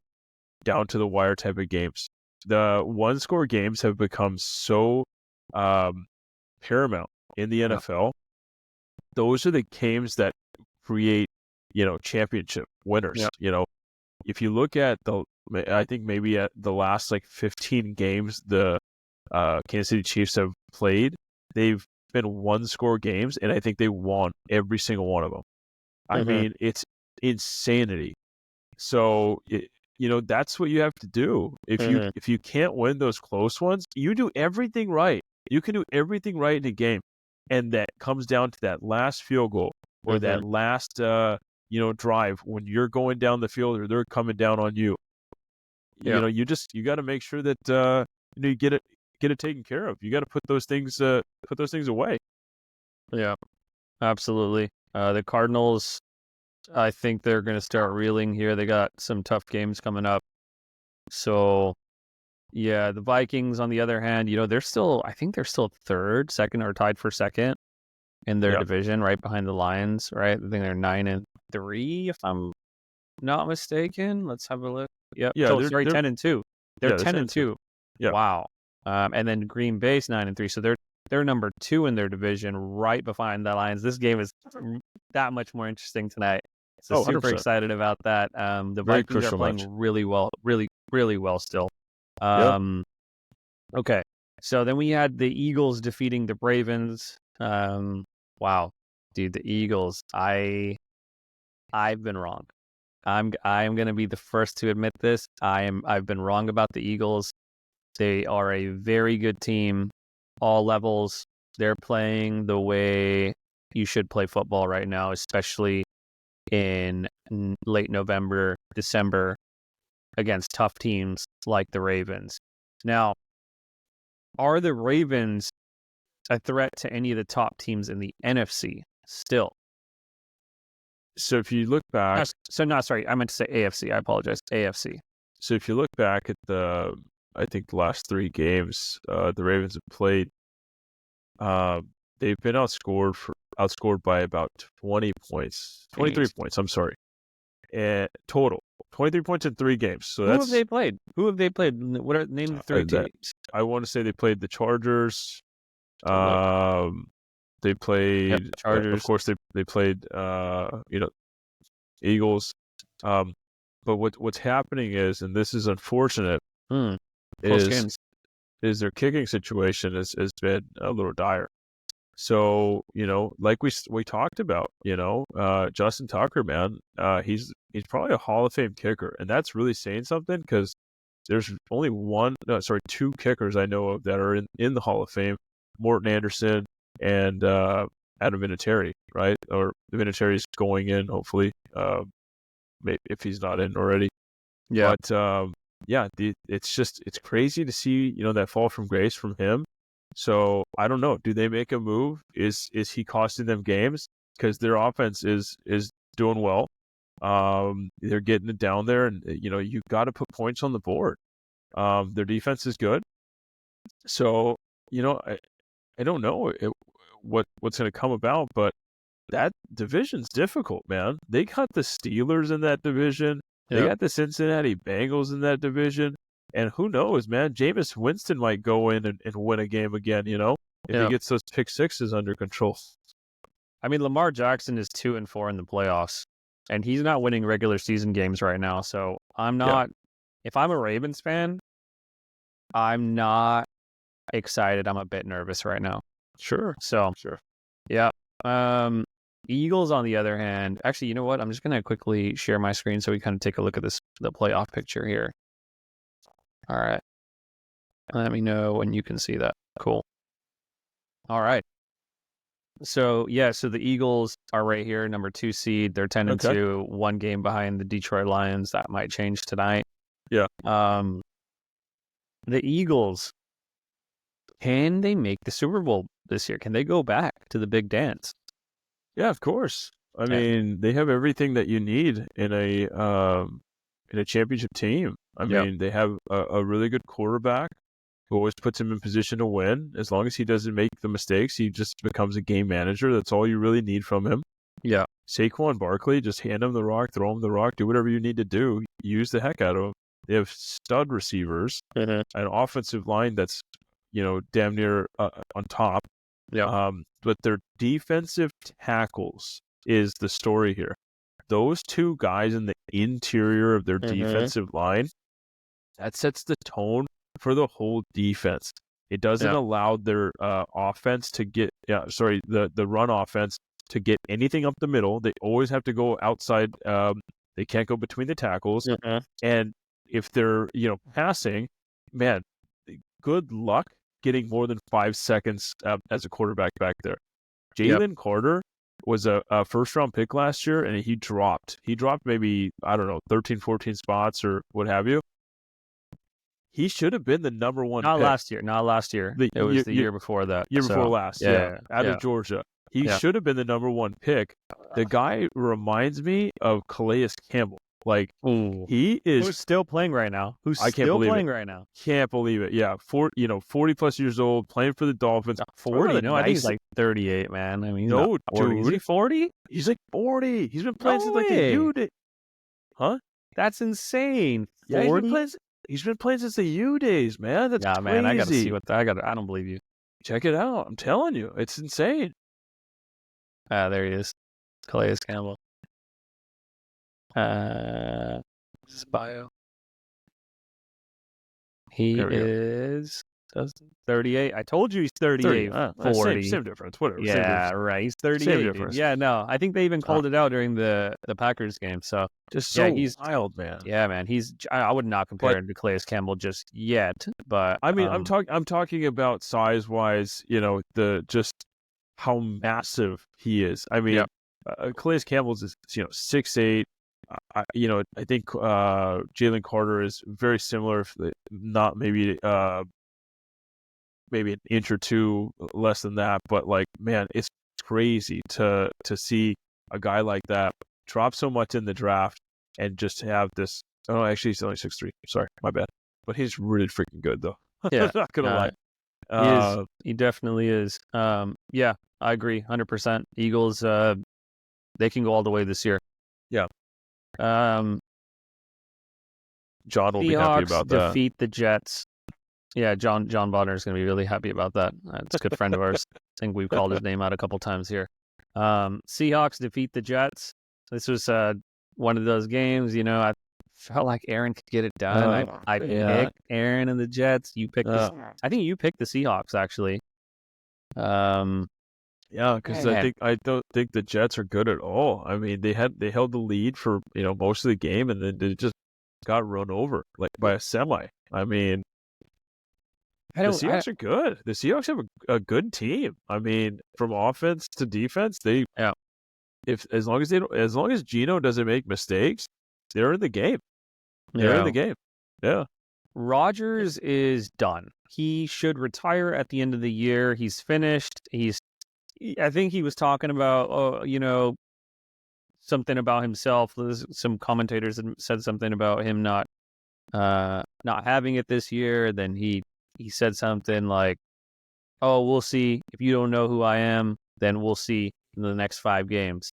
to the wire type of games. The one score games have become so paramount in the NFL. Those are the games that create, championship winners. If you look at I think maybe at the last 15 games the Kansas City Chiefs have played, they've been one score games, and I think they won every single one of them. I mean, it's insanity. So that's what you have to do. If you can't win those close ones, you do everything right. You can do everything right in a game, and that comes down to that last field goal or that last drive when you're going down the field or they're coming down on you. You got to make sure that you get it taken care of. You got to put those things away. Yeah, absolutely. The Cardinals, I think they're going to start reeling here. They got some tough games coming up. So, yeah, the Vikings, on the other hand, I think they're still second, or tied for second in their division, right behind the Lions, right? I think they're 9-3, if I'm not mistaken. Let's have a look. Yep. Yeah. So, sorry, 10-2. They're 10-2. Yeah. Wow. And then Green Bay's 9-3. So they're number 2 in their division, right behind the Lions. This game is that much more interesting tonight. So super 100%. excited about that. The Very Vikings are playing really well, really, really well still. Okay. So then we had the Eagles defeating the Ravens. Wow, dude, the Eagles. I've been wrong. I'm going to be the first to admit this. I've been wrong about the Eagles. They are a very good team, all levels. They're playing the way you should play football right now, especially in late November, December, against tough teams like the Ravens. Now, are the Ravens a threat to any of the top teams in the NFC still? So if you look back... I meant to say AFC. I apologize. AFC. So if you look back at I think the last 3 games the Ravens have played, they've been outscored by about 20 points, 23 points. I'm sorry, and total 23 points in 3 games. So who have they played? What are name the 3 teams? I want to say they played the Chargers. They played the Chargers. of course, they played Eagles. But what's happening is, and this is unfortunate, Close is games. their kicking situation has been a little dire. So, like we talked about, Justin Tucker, man, he's probably a Hall of Fame kicker, and that's really saying something because there's only two kickers I know of that are in the Hall of Fame: Morton Anderson and Adam Vinatieri, right? Or Vinatieri's going in, hopefully, maybe if he's not in already. Yeah. But it's crazy to see that fall from grace from him. So I don't know. Do they make a move? Is he costing them games because their offense is doing well? They're getting it down there, and you got to put points on the board. Their defense is good, so I don't know what's going to come about, but that division's difficult, man. They got the Steelers in that division. They got the Cincinnati Bengals in that division. And who knows, man? Jameis Winston might go in and win a game again, if he gets those pick sixes under control. I mean, Lamar Jackson is 2-4 in the playoffs, and he's not winning regular season games right now. So I'm not, if I'm a Ravens fan, I'm not excited. I'm a bit nervous right now. Sure. Yeah. Eagles, on the other hand, actually, you know what? I'm just going to quickly share my screen so we kind of take a look at the playoff picture here. All right. Let me know when you can see that. Cool. All right. So the Eagles are right here, number 2 seed. They're 10-2, 1 game behind the Detroit Lions. That might change tonight. Yeah. The Eagles, can they make the Super Bowl this year? Can they go back to the big dance? Yeah, of course. I mean, they have everything that you need in a championship team. I mean, they have a really good quarterback who always puts him in position to win. As long as he doesn't make the mistakes, he just becomes a game manager. That's all you really need from him. Yeah. Saquon Barkley, just hand him the rock, throw him the rock, do whatever you need to do. Use the heck out of him. They have stud receivers, an offensive line that's, damn near on top. Yeah. But their defensive tackles is the story here. Those two guys in the interior of their defensive line, that sets the tone for the whole defense. It doesn't allow their offense to get, the run offense to get anything up the middle. They always have to go outside. They can't go between the tackles. And if they're, passing, man, good luck getting more than 5 seconds as a quarterback back there. Jalen Carter was a first-round pick last year, and he dropped. He dropped maybe, 13, 14 spots or what have you. He should have been the number one pick. Not last year. It was the year before that. Before last, out of Georgia. He should have been the number one pick. The guy reminds me of Calais Campbell. Like, he is... Who's still playing right now? Right now? Can't believe it. Yeah, 40-plus years old, playing for the Dolphins. 40? No, I think he's like 38, man. I mean, no, dude. Is he 40? He's like 40. He's been playing since like the U days. Huh? That's insane. 40? Yeah, he's been playing since the U days, man. That's crazy. Man, I got to see what I don't believe you. Check it out. I'm telling you. It's insane. There he is. Calais Campbell. His bio. He is 38. I told you he's 38. 40. Same difference. Whatever. Yeah, right. He's 38. Same difference. Yeah, no. I think they even called it out during the Packers game. So just so he's wild, man. Yeah, man. I would not compare him to Calais Campbell just yet. But I mean, I'm talking about size-wise. Just how massive he is. I mean, Calais Campbell's is 6'8". I think Jalen Carter is very similar, not maybe an inch or two less than that. But like, man, it's crazy to see a guy like that drop so much in the draft and just have this. Oh, actually, he's only 6'3". Sorry, my bad. But he's really freaking good, though. Yeah, not gonna lie. He definitely is. Yeah, I agree, 100%. Eagles, they can go all the way this year. Yeah. John will be happy about that. Defeat the Jets. Yeah, John Bonner is going to be really happy about that. It's a good friend of ours. I think we've called his name out a couple times here. Seahawks defeat the Jets. This was one of those games, felt like Aaron could get it done. I picked Aaron and the Jets. You picked I think you picked the Seahawks, actually. Yeah, because I don't think the Jets are good at all. I mean, they held the lead for most of the game, and then they just got run over like by a semi. I mean, the Seahawks are good. The Seahawks have a good team. I mean, from offense to defense, as long as Geno doesn't make mistakes, they're in the game. They're in the game. Yeah. Rodgers is done. He should retire at the end of the year. He's finished. I think he was talking about, something about himself. Some commentators had said something about him not having it this year. Then he said something like, "Oh, we'll see. If you don't know who I am, then we'll see in the next 5 games."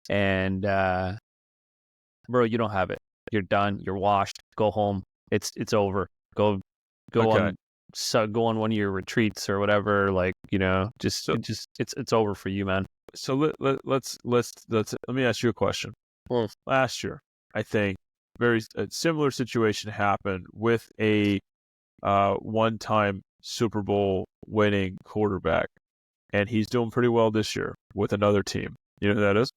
And bro, you don't have it. You're done. You're washed. Go home. It's over. Go on. So go on one of your retreats or whatever. Like, it's over for you, man. So let me ask you a question. Last year, I think a similar situation happened with a one-time Super Bowl winning quarterback, and he's doing pretty well this year with another team. You know who that is?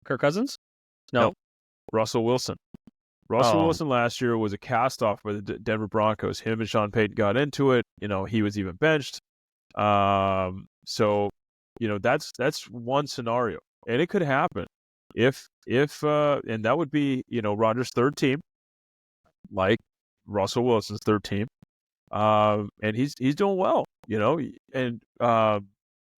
Kirk Cousins? No. Russell Wilson. Wilson last year was a cast-off by the Denver Broncos. Him and Sean Payton got into it. He was even benched. So, that's one scenario, and it could happen if and that would be Rodgers' third team, like Russell Wilson's third team, and he's doing well, and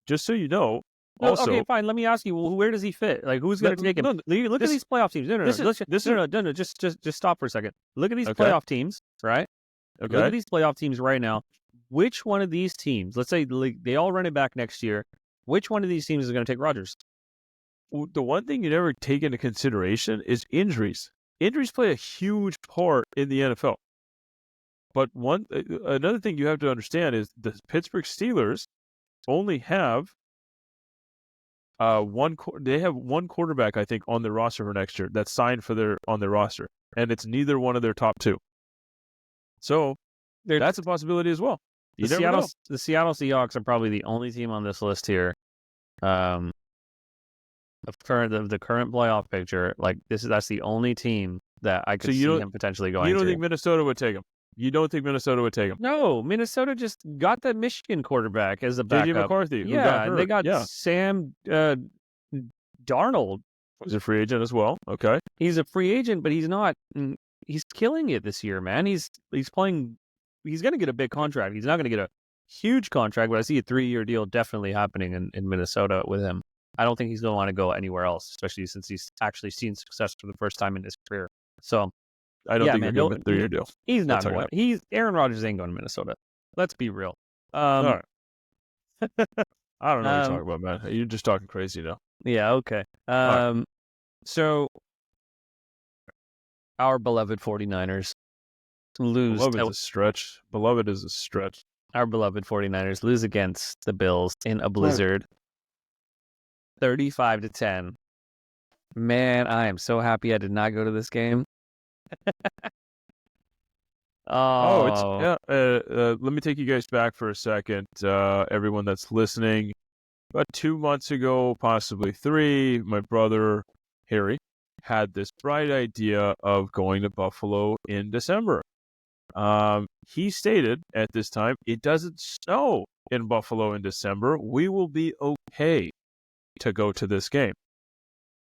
just so you know. Also, okay, fine. Let me ask you. Well, where does he fit? Like, who's going to take him? Look at these playoff teams. No. Just stop for a second. Look at these playoff teams, right? Okay. Look at these playoff teams right now. Which one of these teams? Let's say they all run it back next year. Which one of these teams is going to take Rodgers? The one thing you never take into consideration is injuries. Injuries play a huge part in the NFL. But another thing you have to understand is the Pittsburgh Steelers only have they have one quarterback, I think, on their roster for next year that's signed on their roster, and it's neither one of their top 2. So that's a possibility as well. The Seattle Seahawks are probably the only team on this list here, of the current playoff picture. Like that's the only team that I could see him potentially going. You don't think Minnesota would take him? You don't think Minnesota would take him? No, Minnesota just got the Michigan quarterback as a backup. JJ McCarthy, who got hurt. And they got Sam Darnold. He's a free agent as well. Okay. He's a free agent, but he's not. He's killing it this year, man. He's playing. He's going to get a big contract. He's not going to get a huge contract, but I see a 3-year deal definitely happening in Minnesota with him. I don't think he's going to want to go anywhere else, especially since he's actually seen success for the first time in his career. So. I don't think he'll get a 3-year deal. He's not going. Aaron Rodgers ain't going to Minnesota. Let's be real. All right. I don't know what you're talking about, man. You're just talking crazy now. Yeah. Okay. Right. So our beloved 49ers lose. Beloved is a stretch. Our beloved 49ers lose against the Bills in a blizzard, 35-10. Man, I am so happy I did not go to this game. Let me take you guys back for a second. Everyone that's listening, about 2 months ago, possibly 3, my brother Harry had this bright idea of going to Buffalo in December. He stated at this time, it doesn't snow in Buffalo in December. We will be okay to go to this game.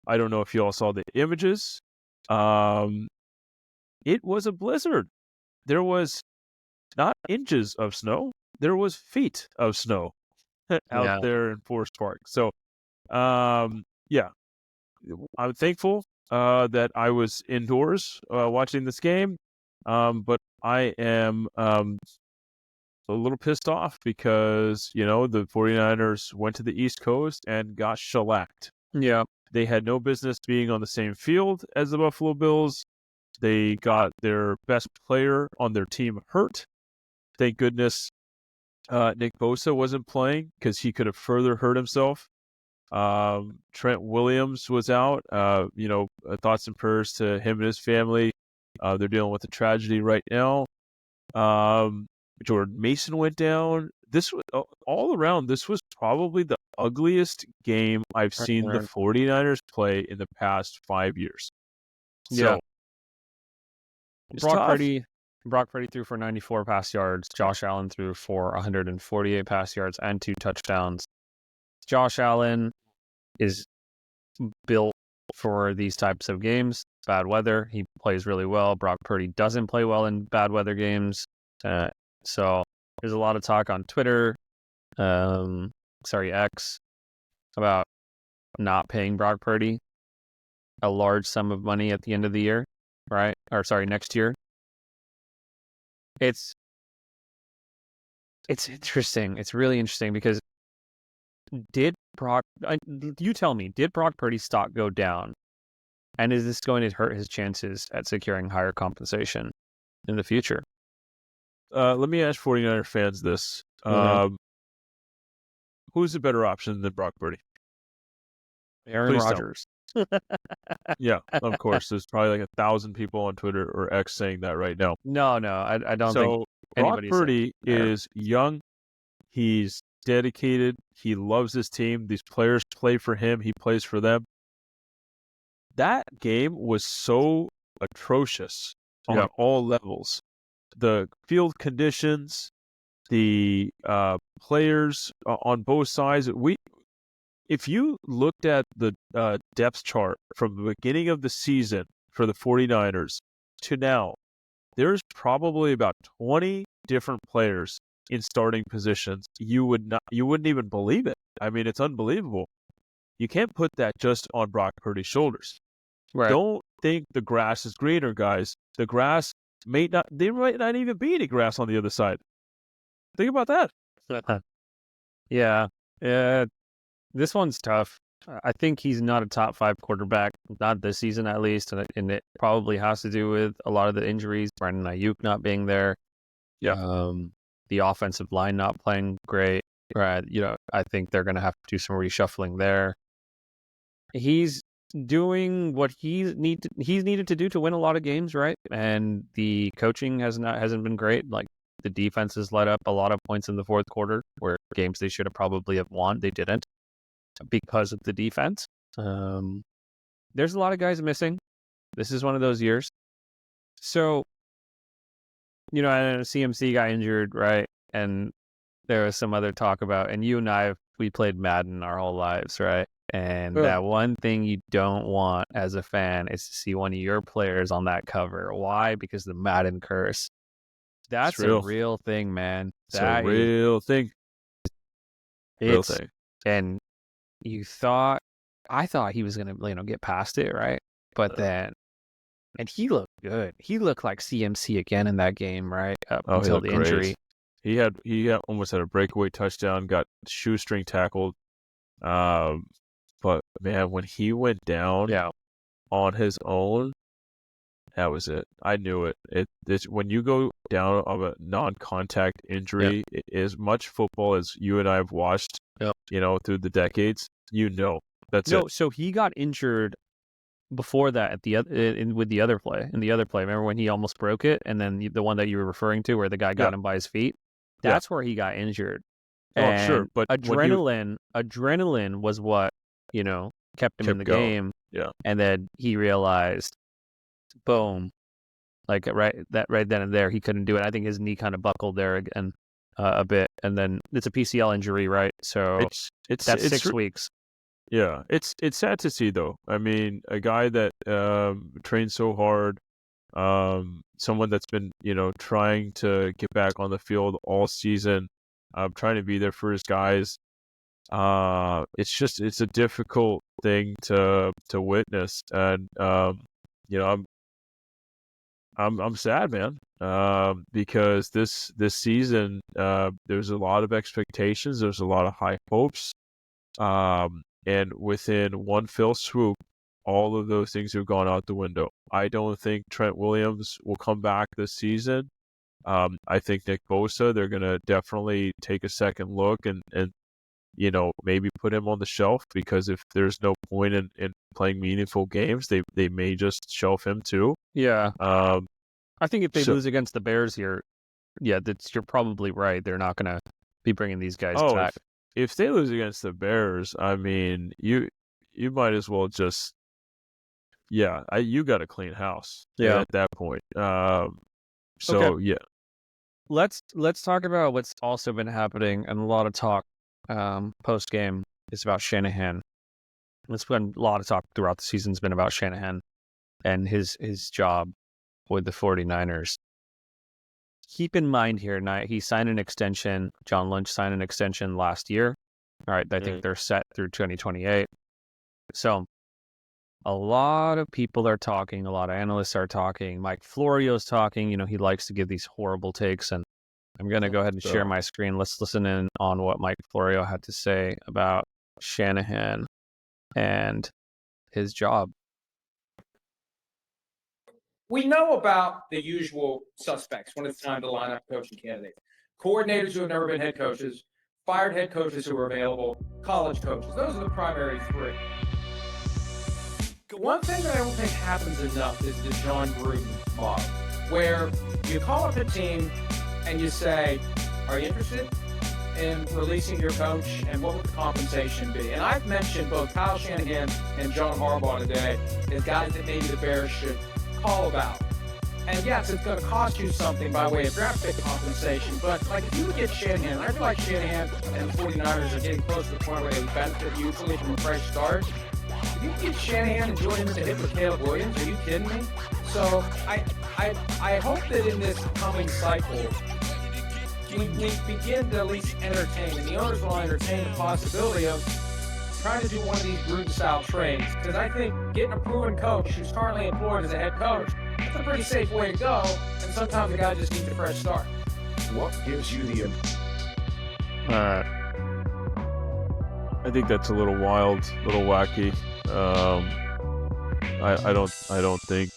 I don't know if you all saw the images. It was a blizzard. There was not inches of snow. There was feet of snow out there in Forest Park. So, I'm thankful that I was indoors watching this game. But I am a little pissed off because, the 49ers went to the East Coast and got shellacked. Yeah. They had no business being on the same field as the Buffalo Bills. They got their best player on their team hurt. Thank goodness Nick Bosa wasn't playing because he could have further hurt himself. Trent Williams was out. Thoughts and prayers to him and his family. They're dealing with a tragedy right now. Jordan Mason went down. This was all around. This was probably the ugliest game I've seen the 49ers play in the past 5 years. Yeah. So it's tough. Brock Purdy threw for 94 pass yards. Josh Allen threw for 148 pass yards and 2 touchdowns. Josh Allen is built for these types of games. Bad weather, he plays really well. Brock Purdy doesn't play well in bad weather games. So there's a lot of talk on Twitter, X, about not paying Brock Purdy a large sum of money at the end of the year, right? Next year. It's interesting. It's really interesting because you tell me, did Brock Purdy's stock go down? And is this going to hurt his chances at securing higher compensation in the future? Let me ask 49er fans this. Who's a better option than Brock Purdy? Aaron Rodgers. Yeah, of course. There's probably like 1,000 people on Twitter or X saying that right now. No, I don't think Brock Purdy is young. He's dedicated. He loves his team. These players play for him. He plays for them. That game was so atrocious on all levels. The field conditions, the players on both sides. If you looked at the depth chart from the beginning of the season for the 49ers to now, there's probably about 20 different players in starting positions. You wouldn't even believe it. I mean, it's unbelievable. You can't put that just on Brock Purdy's shoulders. Right. Don't think the grass is greener, guys. The grass might not even be any grass on the other side. Think about that. Yeah. This one's tough. I think he's not a top 5 quarterback, not this season at least, and it probably has to do with a lot of the injuries. Brandon Ayuk not being there. Yeah. The offensive line not playing great. Right. I think they're going to have to do some reshuffling there. He's doing what he's needed to do to win a lot of games, right? And the coaching hasn't been great. Like the defense has let up a lot of points in the fourth quarter, where games they should have probably have won, they didn't because of the defense. There's a lot of guys missing. This is one of those years. So, CMC got injured, right? And there was some other talk about, and you and I, we played Madden our whole lives, right? And that one thing you don't want as a fan is to see one of your players on that cover. Why? Because the Madden curse. That's a real thing, man. It's a real thing. Real thing. And I thought he was going to, get past it, right? But then, and he looked good. He looked like CMC again in that game, right? Up until the injury. He almost had a breakaway touchdown, got shoestring tackled. But man, when he went down on his own, that was it. I knew it. It's when you go down of a non-contact injury, as much football as you and I have watched, through the decades, that's it. So he got injured before that with the other play. Remember when he almost broke it, and then the one that you were referring to, where the guy got him by his feet? That's where he got injured. And sure, but adrenaline was what kept him in the game. Yeah, and then he realized, boom, like right then and there, he couldn't do it. I think his knee kind of buckled there again a bit, and then it's a PCL injury, right? So that's 6 weeks. Yeah, it's sad to see though. I mean, a guy that trained so hard, someone that's been trying to get back on the field all season, trying to be there for his guys. It's a difficult thing to witness, and I'm sad, man, because this season there's a lot of expectations, there's a lot of high hopes, and within one fell swoop, all of those things have gone out the window. I don't think Trent Williams will come back this season. I think Nick Bosa, they're going to definitely take a second look and maybe put him on the shelf, because if there's no point in playing meaningful games, they may just shelf him too. Yeah. Um, I think if they so lose against the Bears here, you're probably right. They're not going to be bringing these guys back. if they lose against the Bears, I mean, you might as well just you got a clean house at that point. So okay. Let's talk about what's also been happening, and a lot of talk post game is about Shanahan. It's been a lot of talk throughout the season has been about Shanahan and his job with the 49ers. Keep in mind here, he signed an extension. John Lynch signed an extension last year. All right, I think they're set through 2028. So a lot of people are talking. A lot of analysts are talking. Mike Florio's talking. He likes to give these horrible takes. And I'm going to go ahead and share my screen. Let's listen in on what Mike Florio had to say about Shanahan and his job. We know about the usual suspects when it's time to line up coaching candidates. Coordinators who have never been head coaches, fired head coaches who are available, college coaches. Those are the primary three. One thing that I don't think happens enough is the John Gruden model, where you call up a team and you say, are you interested in releasing your coach, and what would the compensation be? And I've mentioned both Kyle Shanahan and John Harbaugh today as guys that maybe the Bears should call about. And yes, it's going to cost you something by way of draft pick compensation, but if you would get Shanahan, I feel like Shanahan and the 49ers are getting close to the point where they benefit mutually from a fresh start. If you get Shanahan and join him at the hip with Caleb Williams, are you kidding me? So I hope that in this coming cycle, we begin to at least entertain, and the owners will entertain the possibility of trying to do one of these Gruden-style trades, because I think getting a proven coach who's currently employed as a head coach, that's a pretty safe way to go, and sometimes the guy just needs a fresh start. What gives you the... I think that's a little wild, a little wacky. I don't think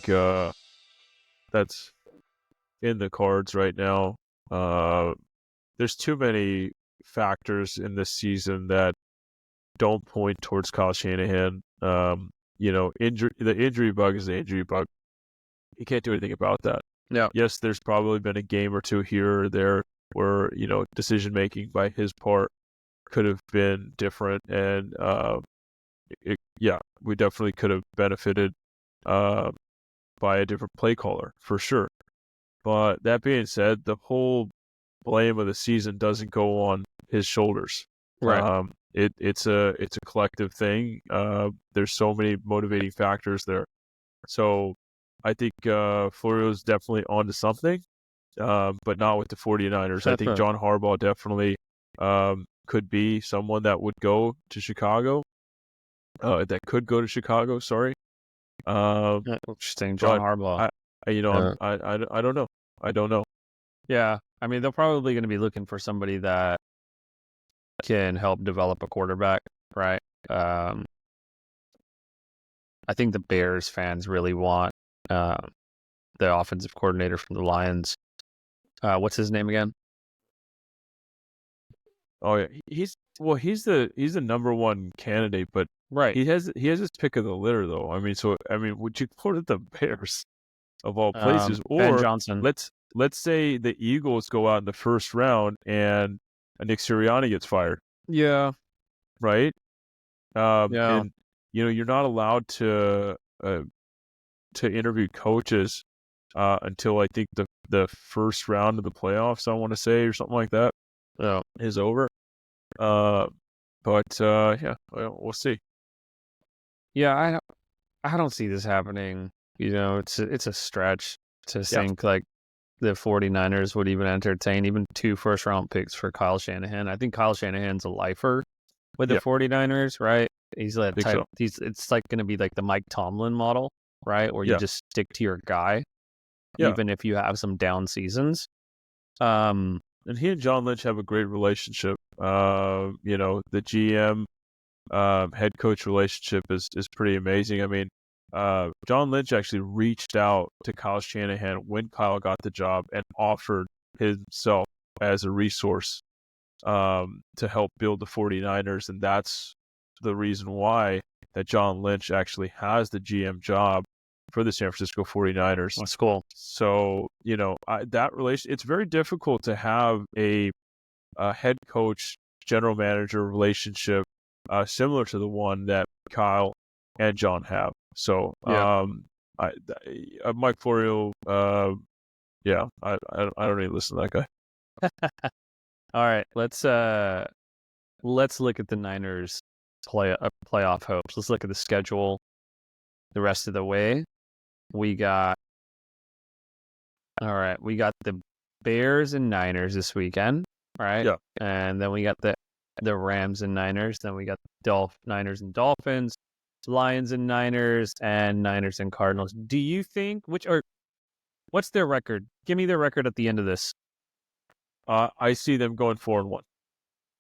that's in the cards right now. There's too many factors in this season that don't point towards Kyle Shanahan. The injury bug is the injury bug. You can't do anything about that. Yeah. Yes, there's probably been a game or two here or there where, decision making by his part could have been different, and we definitely could have benefited by a different play caller for sure. But that being said, the whole blame of the season doesn't go on his shoulders. Right. It's a collective thing. There's so many motivating factors there. So I think Florio's definitely onto something, but not with the 49ers. I think John Harbaugh definitely could be someone that would go to Chicago. That could go to Chicago. Sorry. Interesting, John Harbaugh. I don't know. I don't know. Yeah, I mean, they're probably going to be looking for somebody that can help develop a quarterback, right? I think the Bears fans really want the offensive coordinator from the Lions. What's his name again? Oh yeah, he's the number one candidate, but right, he has his pick of the litter though. I mean, would you go to the Bears of all places, or Ben Johnson? Let's say the Eagles go out in the first round and Nick Sirianni gets fired. Yeah. Right. Yeah. And you're not allowed to interview coaches until I think the first round of the playoffs, I want to say, or something like that. Is over. But we'll see. Yeah, I don't see this happening. It's a stretch to think like the 49ers would even entertain even 2 first-round picks for Kyle Shanahan. I think Kyle Shanahan's a lifer with the 49ers, right? He's that type. So. It's like going to be like the Mike Tomlin model, right? Where you just stick to your guy, even if you have some down seasons. And he and John Lynch have a great relationship. The GM head coach relationship is pretty amazing. I mean, John Lynch actually reached out to Kyle Shanahan when Kyle got the job and offered himself as a resource to help build the 49ers. And that's the reason why that John Lynch actually has the GM job for the San Francisco 49ers. That's cool. So, that relation, it's very difficult to have a head coach, general manager relationship similar to the one that Kyle and John have. So, Mike Florio, I don't even listen to that guy. All right, let's look at the Niners playoff hopes. Let's look at the schedule the rest of the way. We got the Bears and Niners this weekend, right? Yeah. And then we got the Rams and Niners. Then we got Niners and Dolphins, Lions and Niners and Cardinals. Do you think what's their record? Give me their record at the end of this. I see them going 4-1.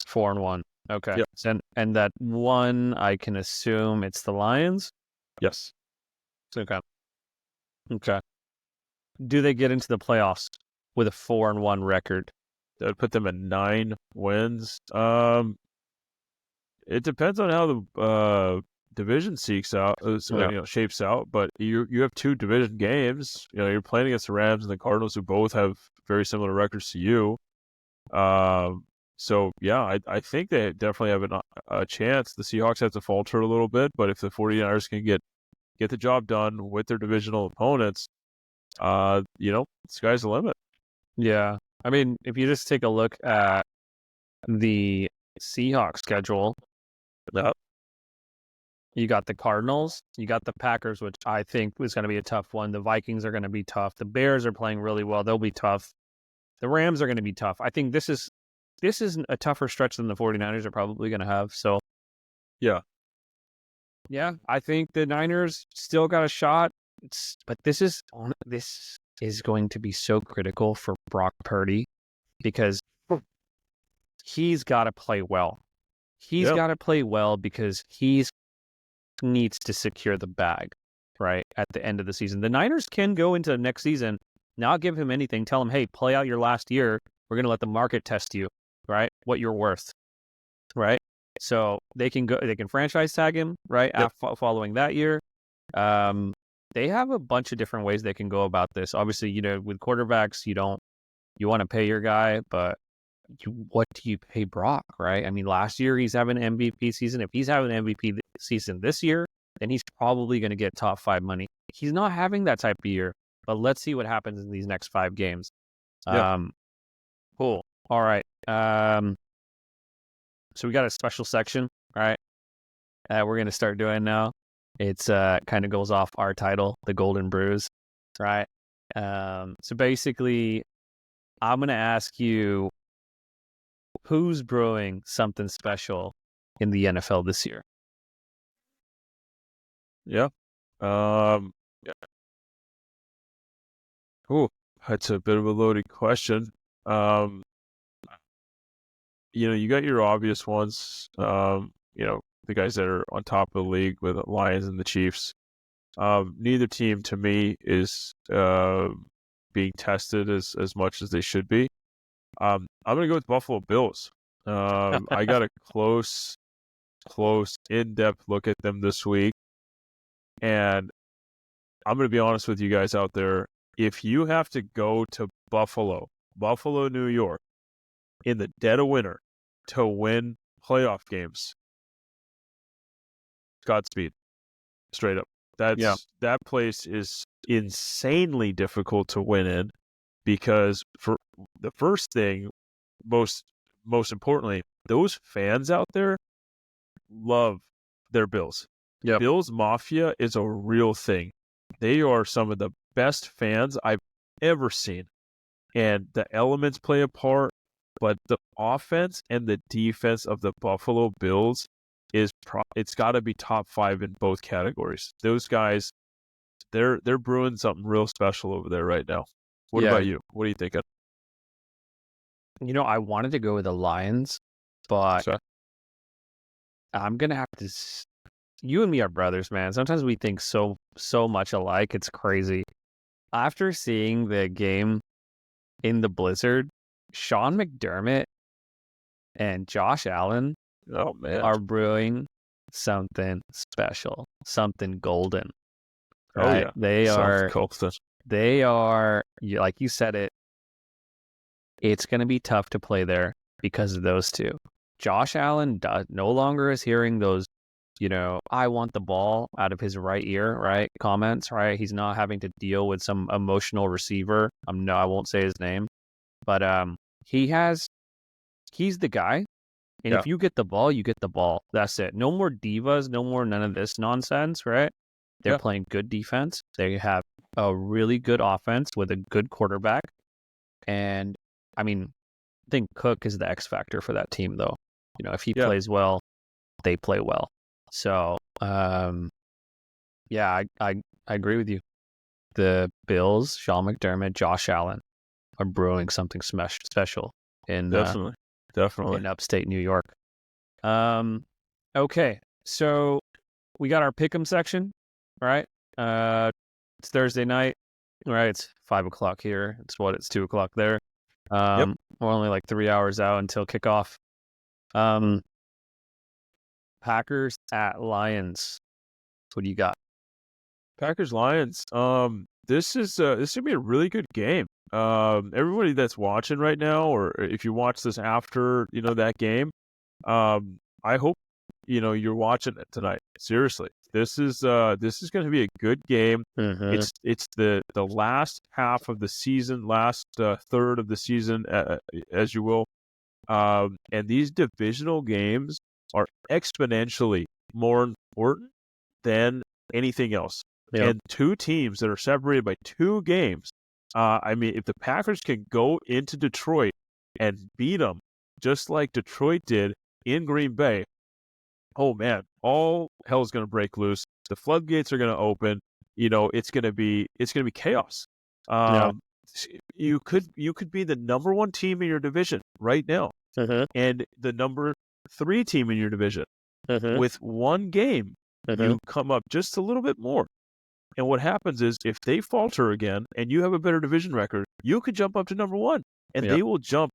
4-1. Okay. Yep. And that one, I can assume it's the Lions? Yes. Okay. Okay. Do they get into the playoffs with a 4-1 record? That would put them at 9 wins. It depends on how the division shapes out. But you have 2 division games. You're playing against the Rams and the Cardinals, who both have very similar records to you. So yeah, I think they definitely have a chance. The Seahawks have to falter a little bit, but if the 49ers can get the job done with their divisional opponents, sky's the limit. Yeah. I mean, if you just take a look at the Seahawks schedule, you got the Cardinals, you got the Packers, which I think is going to be a tough one. The Vikings are going to be tough. The Bears are playing really well. They'll be tough. The Rams are going to be tough. I think this is a tougher stretch than the 49ers are probably going to have. So, yeah, I think the Niners still got a shot. But this is going to be so critical for Brock Purdy because he's got to play well. He's got to play well because he needs to secure the bag, right, at the end of the season. The Niners can go into the next season, not give him anything, tell him, hey, play out your last year. We're going to let the market test you, right, what you're worth, right? So they can franchise tag him, right, following that year. They have a bunch of different ways they can go about this. Obviously, with quarterbacks, you want to pay your guy, but what do you pay Brock, right? I mean, last year he's having an MVP season. If he's having an MVP season this year, then he's probably going to get top 5 money. He's not having that type of year, but let's see what happens in these next 5 games. Cool. All right. So we got a special section, right? We're going to start doing now. It's kind of goes off our title, the Golden Brews, right? So basically, I'm going to ask you, who's brewing something special in the NFL this year? Yeah. That's a bit of a loaded question. You got your obvious ones. The guys that are on top of the league with the Lions and the Chiefs. Neither team, to me, is being tested as much as they should be. I'm going to go with Buffalo Bills. I got a close, in-depth look at them this week. And I'm going to be honest with you guys out there. If you have to go to Buffalo, New York, in the dead of winter to win playoff games, Godspeed. Straight up. That place is insanely difficult to win in because for the first thing, most importantly, those fans out there love their Bills. Yep. Bills Mafia is a real thing. They are some of the best fans I've ever seen. And the elements play a part, but the offense and the defense of the Buffalo Bills it's got to be top 5 in both categories. Those guys, they're brewing something real special over there right now. What about you? What are you thinking? I wanted to go with the Lions, but I'm going to have to you and me are brothers, man. Sometimes we think so much alike. It's crazy. After seeing the game in the blizzard, Sean McDermott and Josh Allen Oh man. are brewing something special, something golden. Oh Right? yeah. They are. Colston. They are. Like you said it. It's going to be tough to play there because of those two. Josh Allen no longer is hearing those, I want the ball out of his right ear, right? Comments, right? He's not having to deal with some emotional receiver. No, I won't say his name, but he's the guy. And if you get the ball, you get the ball. That's it. No more divas, no more none of this nonsense, right? They're playing good defense. They have a really good offense with a good quarterback. And I mean, I think Cook is the X factor for that team, though. If he plays well, they play well. So, I agree with you. The Bills, Sean McDermott, Josh Allen are brewing something special in Definitely. in upstate New York. Okay, so we got our pick'em section, right? It's Thursday night, right? It's 5:00 here. It's 2:00 there. We're only like 3 hours out until kickoff. Packers at Lions. What do you got? Packers Lions. This is gonna be a really good game. Everybody that's watching right now, or if you watch this after that game, I hope you're watching it tonight. Seriously, this is going to be a good game. Mm-hmm. It's the last half of the season, last third of the season, as you will. And these divisional games are exponentially more important than anything else. Yep. And two teams that are separated by 2 games. I mean, if the Packers can go into Detroit and beat them just like Detroit did in Green Bay, oh man, all hell is going to break loose. The floodgates are going to open. It's going to be chaos. You could be the number 1 team in your division right now, and the number 3 team in your division. With 1 game, you come up just a little bit more. And what happens is, if they falter again and you have a better division record, you could jump up to number 1, and they will jump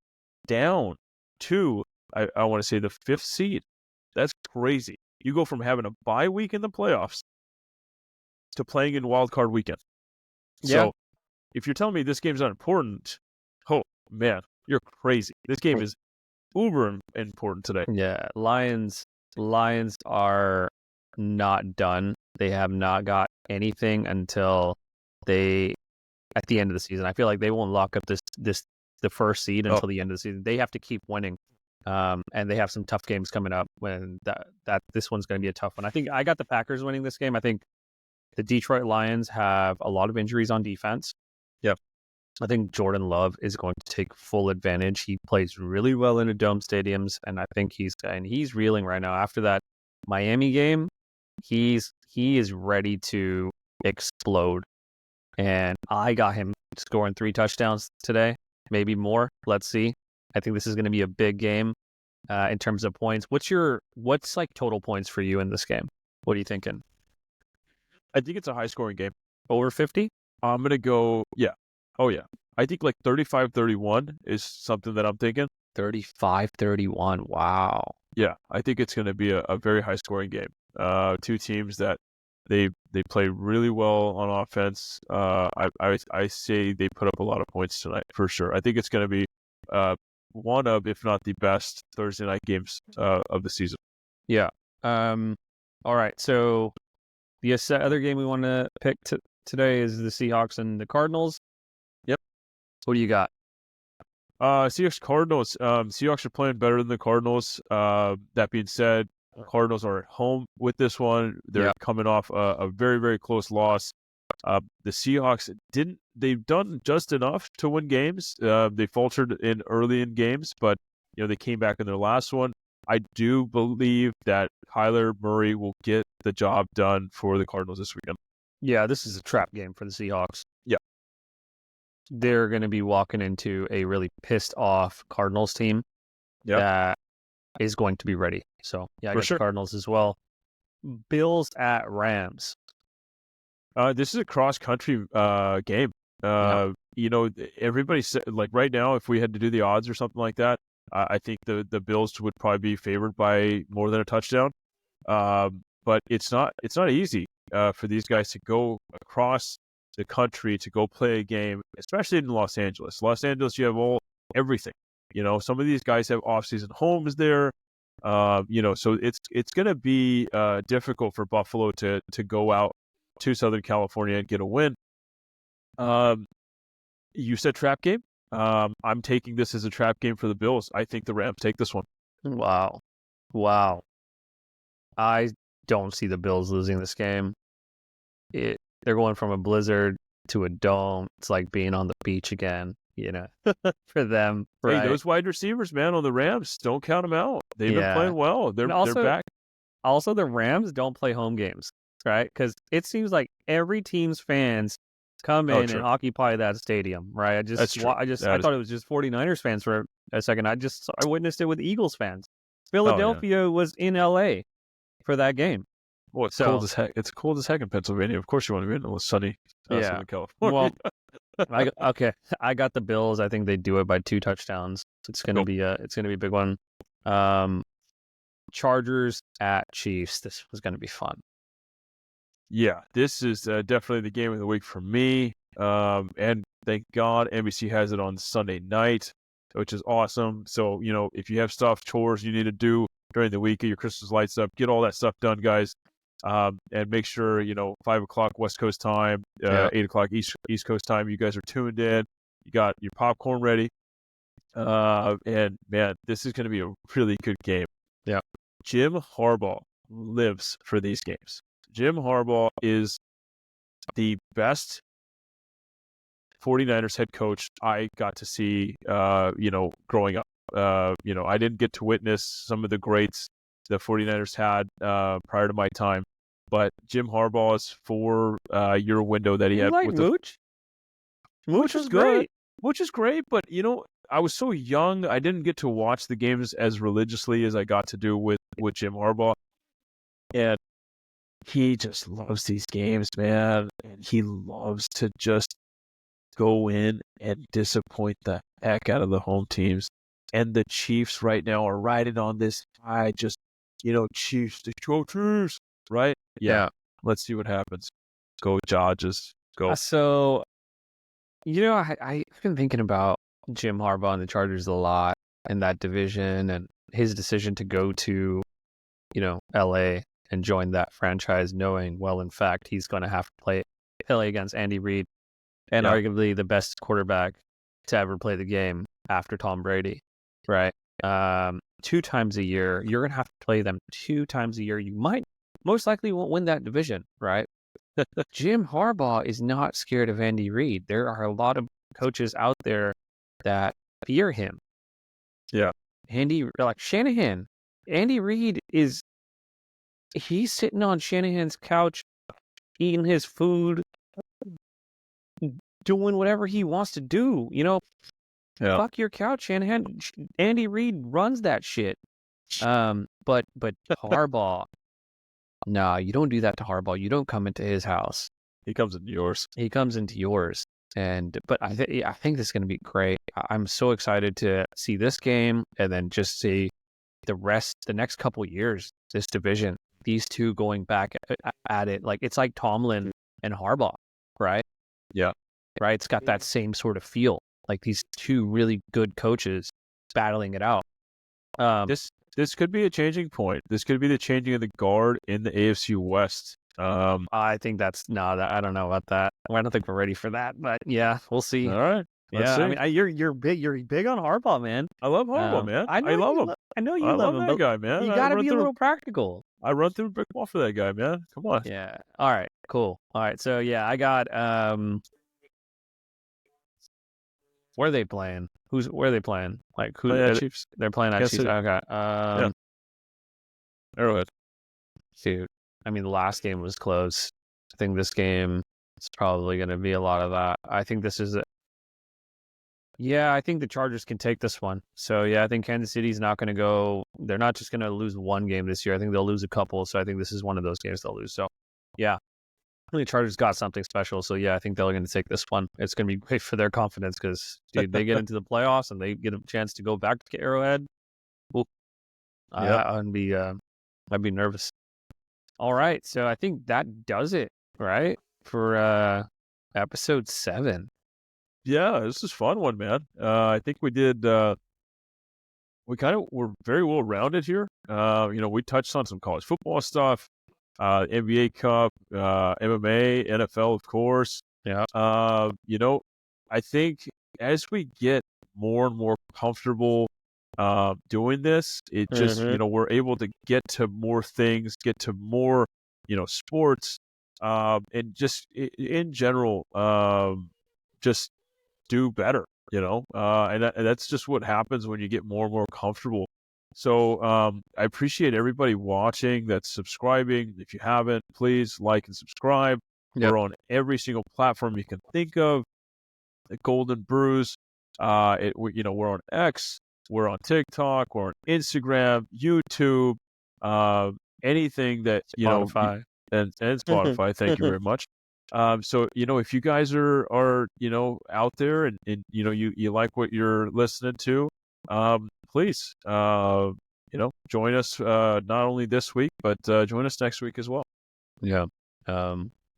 down to, I want to say, the 5th seed. That's crazy. You go from having a bye week in the playoffs to playing in wild card weekend. So if you're telling me this game's not important, oh man, you're crazy. This game is uber important today. Yeah, Lions are not done. They have not got anything until at the end of the season. I feel like they won't lock up the first seed until the end of the season. They have to keep winning. And they have some tough games coming up when this one's going to be a tough one. I think I got the Packers winning this game. I think the Detroit Lions have a lot of injuries on defense. Yep. I think Jordan Love is going to take full advantage. He plays really well in the dome stadiums, and I think he's reeling right now. After that Miami game, he is ready to explode. And I got him scoring 3 touchdowns today, maybe more. Let's see. I think this is going to be a big game in terms of points. What's like total points for you in this game? What are you thinking? I think it's a high scoring game. Over 50? I'm going to go, yeah. Oh, yeah. I think like 35-31 is something that I'm thinking. 35-31. Wow. Yeah, I think it's going to be a very high scoring game. 2 teams that they play really well on offense. I say they put up a lot of points tonight for sure. I think it's going to be one of, if not the best, Thursday night games of the season. Yeah. All right. So the other game we want to pick today is the Seahawks and the Cardinals. Yep. What do you got? Seahawks Cardinals. Seahawks are playing better than the Cardinals. That being said, Cardinals are at home with this one. They're coming off a very, very close loss. The Seahawks they've done just enough to win games. They faltered early in games, but they came back in their last one. I do believe that Kyler Murray will get the job done for the Cardinals this weekend. Yeah, this is a trap game for the Seahawks. Yeah. They're going to be walking into a really pissed off Cardinals team that is going to be ready. So, yeah, I got the Cardinals as well. Bills at Rams. This is a cross-country game. Yeah. You know, everybody said, like, right now, if we had to do the odds or something like that, I think the Bills would probably be favored by more than a touchdown. But it's not easy for these guys to go across the country to go play a game, especially in Los Angeles. Los Angeles, you have everything. You know, some of these guys have off-season homes there. You know, so it's going to be difficult for Buffalo to go out to Southern California and get a win. You said trap game. I'm taking this as a trap game for the Bills. I think the Rams take this one. Wow. I don't see the Bills losing this game. They're going from a blizzard to a dome. It's like being on the beach again, you know, for them. Right? Hey, those wide receivers, man, on the Rams, don't count them out. They've been playing well. They're back. Also, the Rams don't play home games, right? Because it seems like every team's fans come in and occupy that stadium, right? I thought it was just 49ers fans for a second. I witnessed it with Eagles fans. Philadelphia was in LA for that game. Well, it's cold as heck. It's cold as heck in Pennsylvania. Of course, you want to be in it was sunny Southern California. Well, I got the Bills. I think they do it by 2 touchdowns. It's gonna be a big one. Chargers at Chiefs. This was gonna be fun. Yeah, this is definitely the game of the week for me. And thank God NBC has it on Sunday night, which is awesome. So, you know, if you have stuff, chores you need to do during the week, get your Christmas lights up, get all that stuff done, guys. And make sure, you know, 5 o'clock West Coast time, 8 o'clock East Coast time, you guys are tuned in. You got your popcorn ready. And, man, this is going to be a really good game. Yeah. Jim Harbaugh lives for these games. Jim Harbaugh is the best 49ers head coach I got to see, you know, growing up. You know, I didn't get to witness some of the greats the 49ers had prior to my time, but Jim Harbaugh's 4-year window that he had with Mooch? Mooch was good. Mooch is great, but, you know, I was so young, I didn't get to watch the games as religiously as I got to do with Jim Harbaugh. And he just loves these games, man. And he loves to just go in and disappoint the heck out of the home teams. And the Chiefs right now are riding on this high, just, you know, Chiefs, right? Yeah. Let's see what happens. Go Dodgers. Go. So, you know, I've been thinking about Jim Harbaugh and the Chargers a lot in that division and his decision to go to, you know, LA and join that franchise, knowing, well, in fact, he's going to have to play against Andy Reid and arguably the best quarterback to ever play the game after Tom Brady, right? 2 times a year. You're going to have to play them 2 times a year. You most likely won't win that division, right? Jim Harbaugh is not scared of Andy Reid. There are a lot of coaches out there that fear him. Yeah. Like Shanahan. Andy Reid he's sitting on Shanahan's couch, eating his food, doing whatever he wants to do, you know? Yeah. Fuck your couch, Shanahan. Andy Reid runs that shit. But Harbaugh, nah, you don't do that to Harbaugh. You don't come into his house. He comes into yours. But I think this is going to be great. I'm so excited to see this game and then just see the next couple years, this division, these two going back at it. Like, it's like Tomlin and Harbaugh, right? Yeah. Right? It's got that same sort of feel. Like these 2 really good coaches battling it out. This could be a changing point. This could be the changing of the guard in the AFC West. I think I don't know about that. I don't think we're ready for that, but yeah, we'll see. All right. Yeah, I mean, you're big on Harbaugh, man. I love Harbaugh, man. I love him. I know you love him, that guy, man. You got to be a little practical. I run through a brick wall for that guy, man. Come on. Yeah. All right. Cool. All right. So yeah, I got where are they playing? Where are they playing? Like who? Chiefs. They're playing at Chiefs. Okay. Arrowhead. Dude, I mean, the last game was close. I think this game is probably going to be a lot of that. I think this is Yeah, I think the Chargers can take this one. So, yeah, I think Kansas City's not going to go. They're not just going to lose one game this year. I think they'll lose a couple. So, I think this is one of those games they'll lose. So, yeah, I think the Chargers got something special. So, yeah, I think they're going to take this one. It's going to be great for their confidence because, dude, they get into the playoffs and they get a chance to go back to Arrowhead. Ooh, I'd be nervous. All right. So, I think that does it, right, for episode 7. Yeah, this is a fun one, man. I think we did. We kind of were very well rounded here. We touched on some college football stuff, NBA Cup, MMA, NFL, of course. Yeah. I think as we get more and more comfortable doing this, it just we're able to get to more things, get to more sports, and just in general, just do better, and that's just what happens when you get more and more comfortable. So I appreciate everybody watching that's subscribing. If you haven't, please like and subscribe. Yep. We're on every single platform you can think of. The Golden Brews. We're on X. We're on TikTok. We're on Instagram, YouTube, anything that Spotify. And Spotify. Thank you very much. So if you guys are out there and you like what you're listening to, please join us not only this week but join us next week as well. Yeah.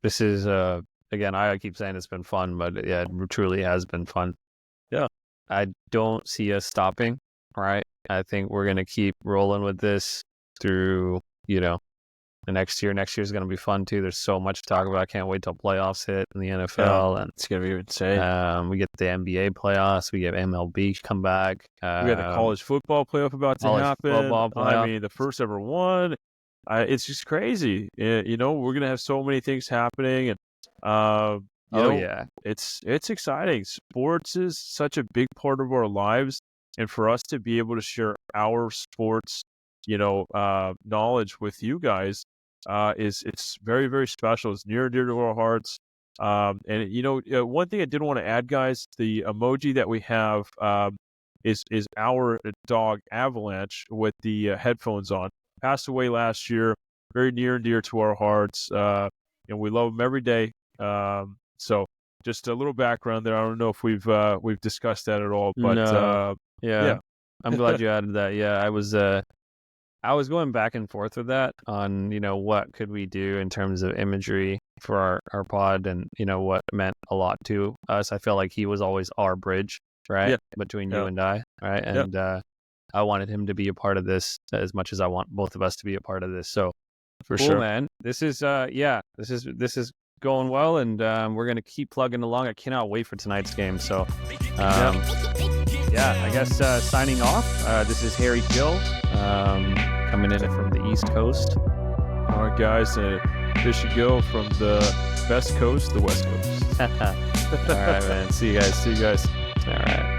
This is again, I keep saying it's been fun, but yeah, it truly has been fun. Yeah. I don't see us stopping, right? I think we're gonna keep rolling with this through the next year. Next year is going to be fun too. There's so much to talk about. I can't wait till playoffs hit in the NFL, and it's going to be insane. We get the NBA playoffs. We get MLB come back. We got the college football playoff about to happen. I mean, the first ever one. It's just crazy. We're going to have so many things happening, and it's exciting. Sports is such a big part of our lives, and for us to be able to share our sports knowledge with you guys it's very, very special. It's near and dear to our hearts. And one thing I did want to add, guys, the emoji that we have is our dog Avalanche with the headphones on. Passed away last year. Very near and dear to our hearts, and we love him every day. So just a little background there. I don't know if we've discussed that at all, but no. Yeah. I'm glad you added that. Yeah, I was going back and forth with that on, what could we do in terms of imagery for our pod and, what meant a lot to us. I felt like he was always our bridge, right? Between you and I, right? And I wanted him to be a part of this as much as I want both of us to be a part of this. So for cool, sure, man. This is this is going well, and we're going to keep plugging along. I cannot wait for tonight's game. So I guess signing off. This is Harry Gill. Coming in from the East Coast. All right, guys. Fishy Gill from the Best Coast, the West Coast. All right, man. See you guys. All right.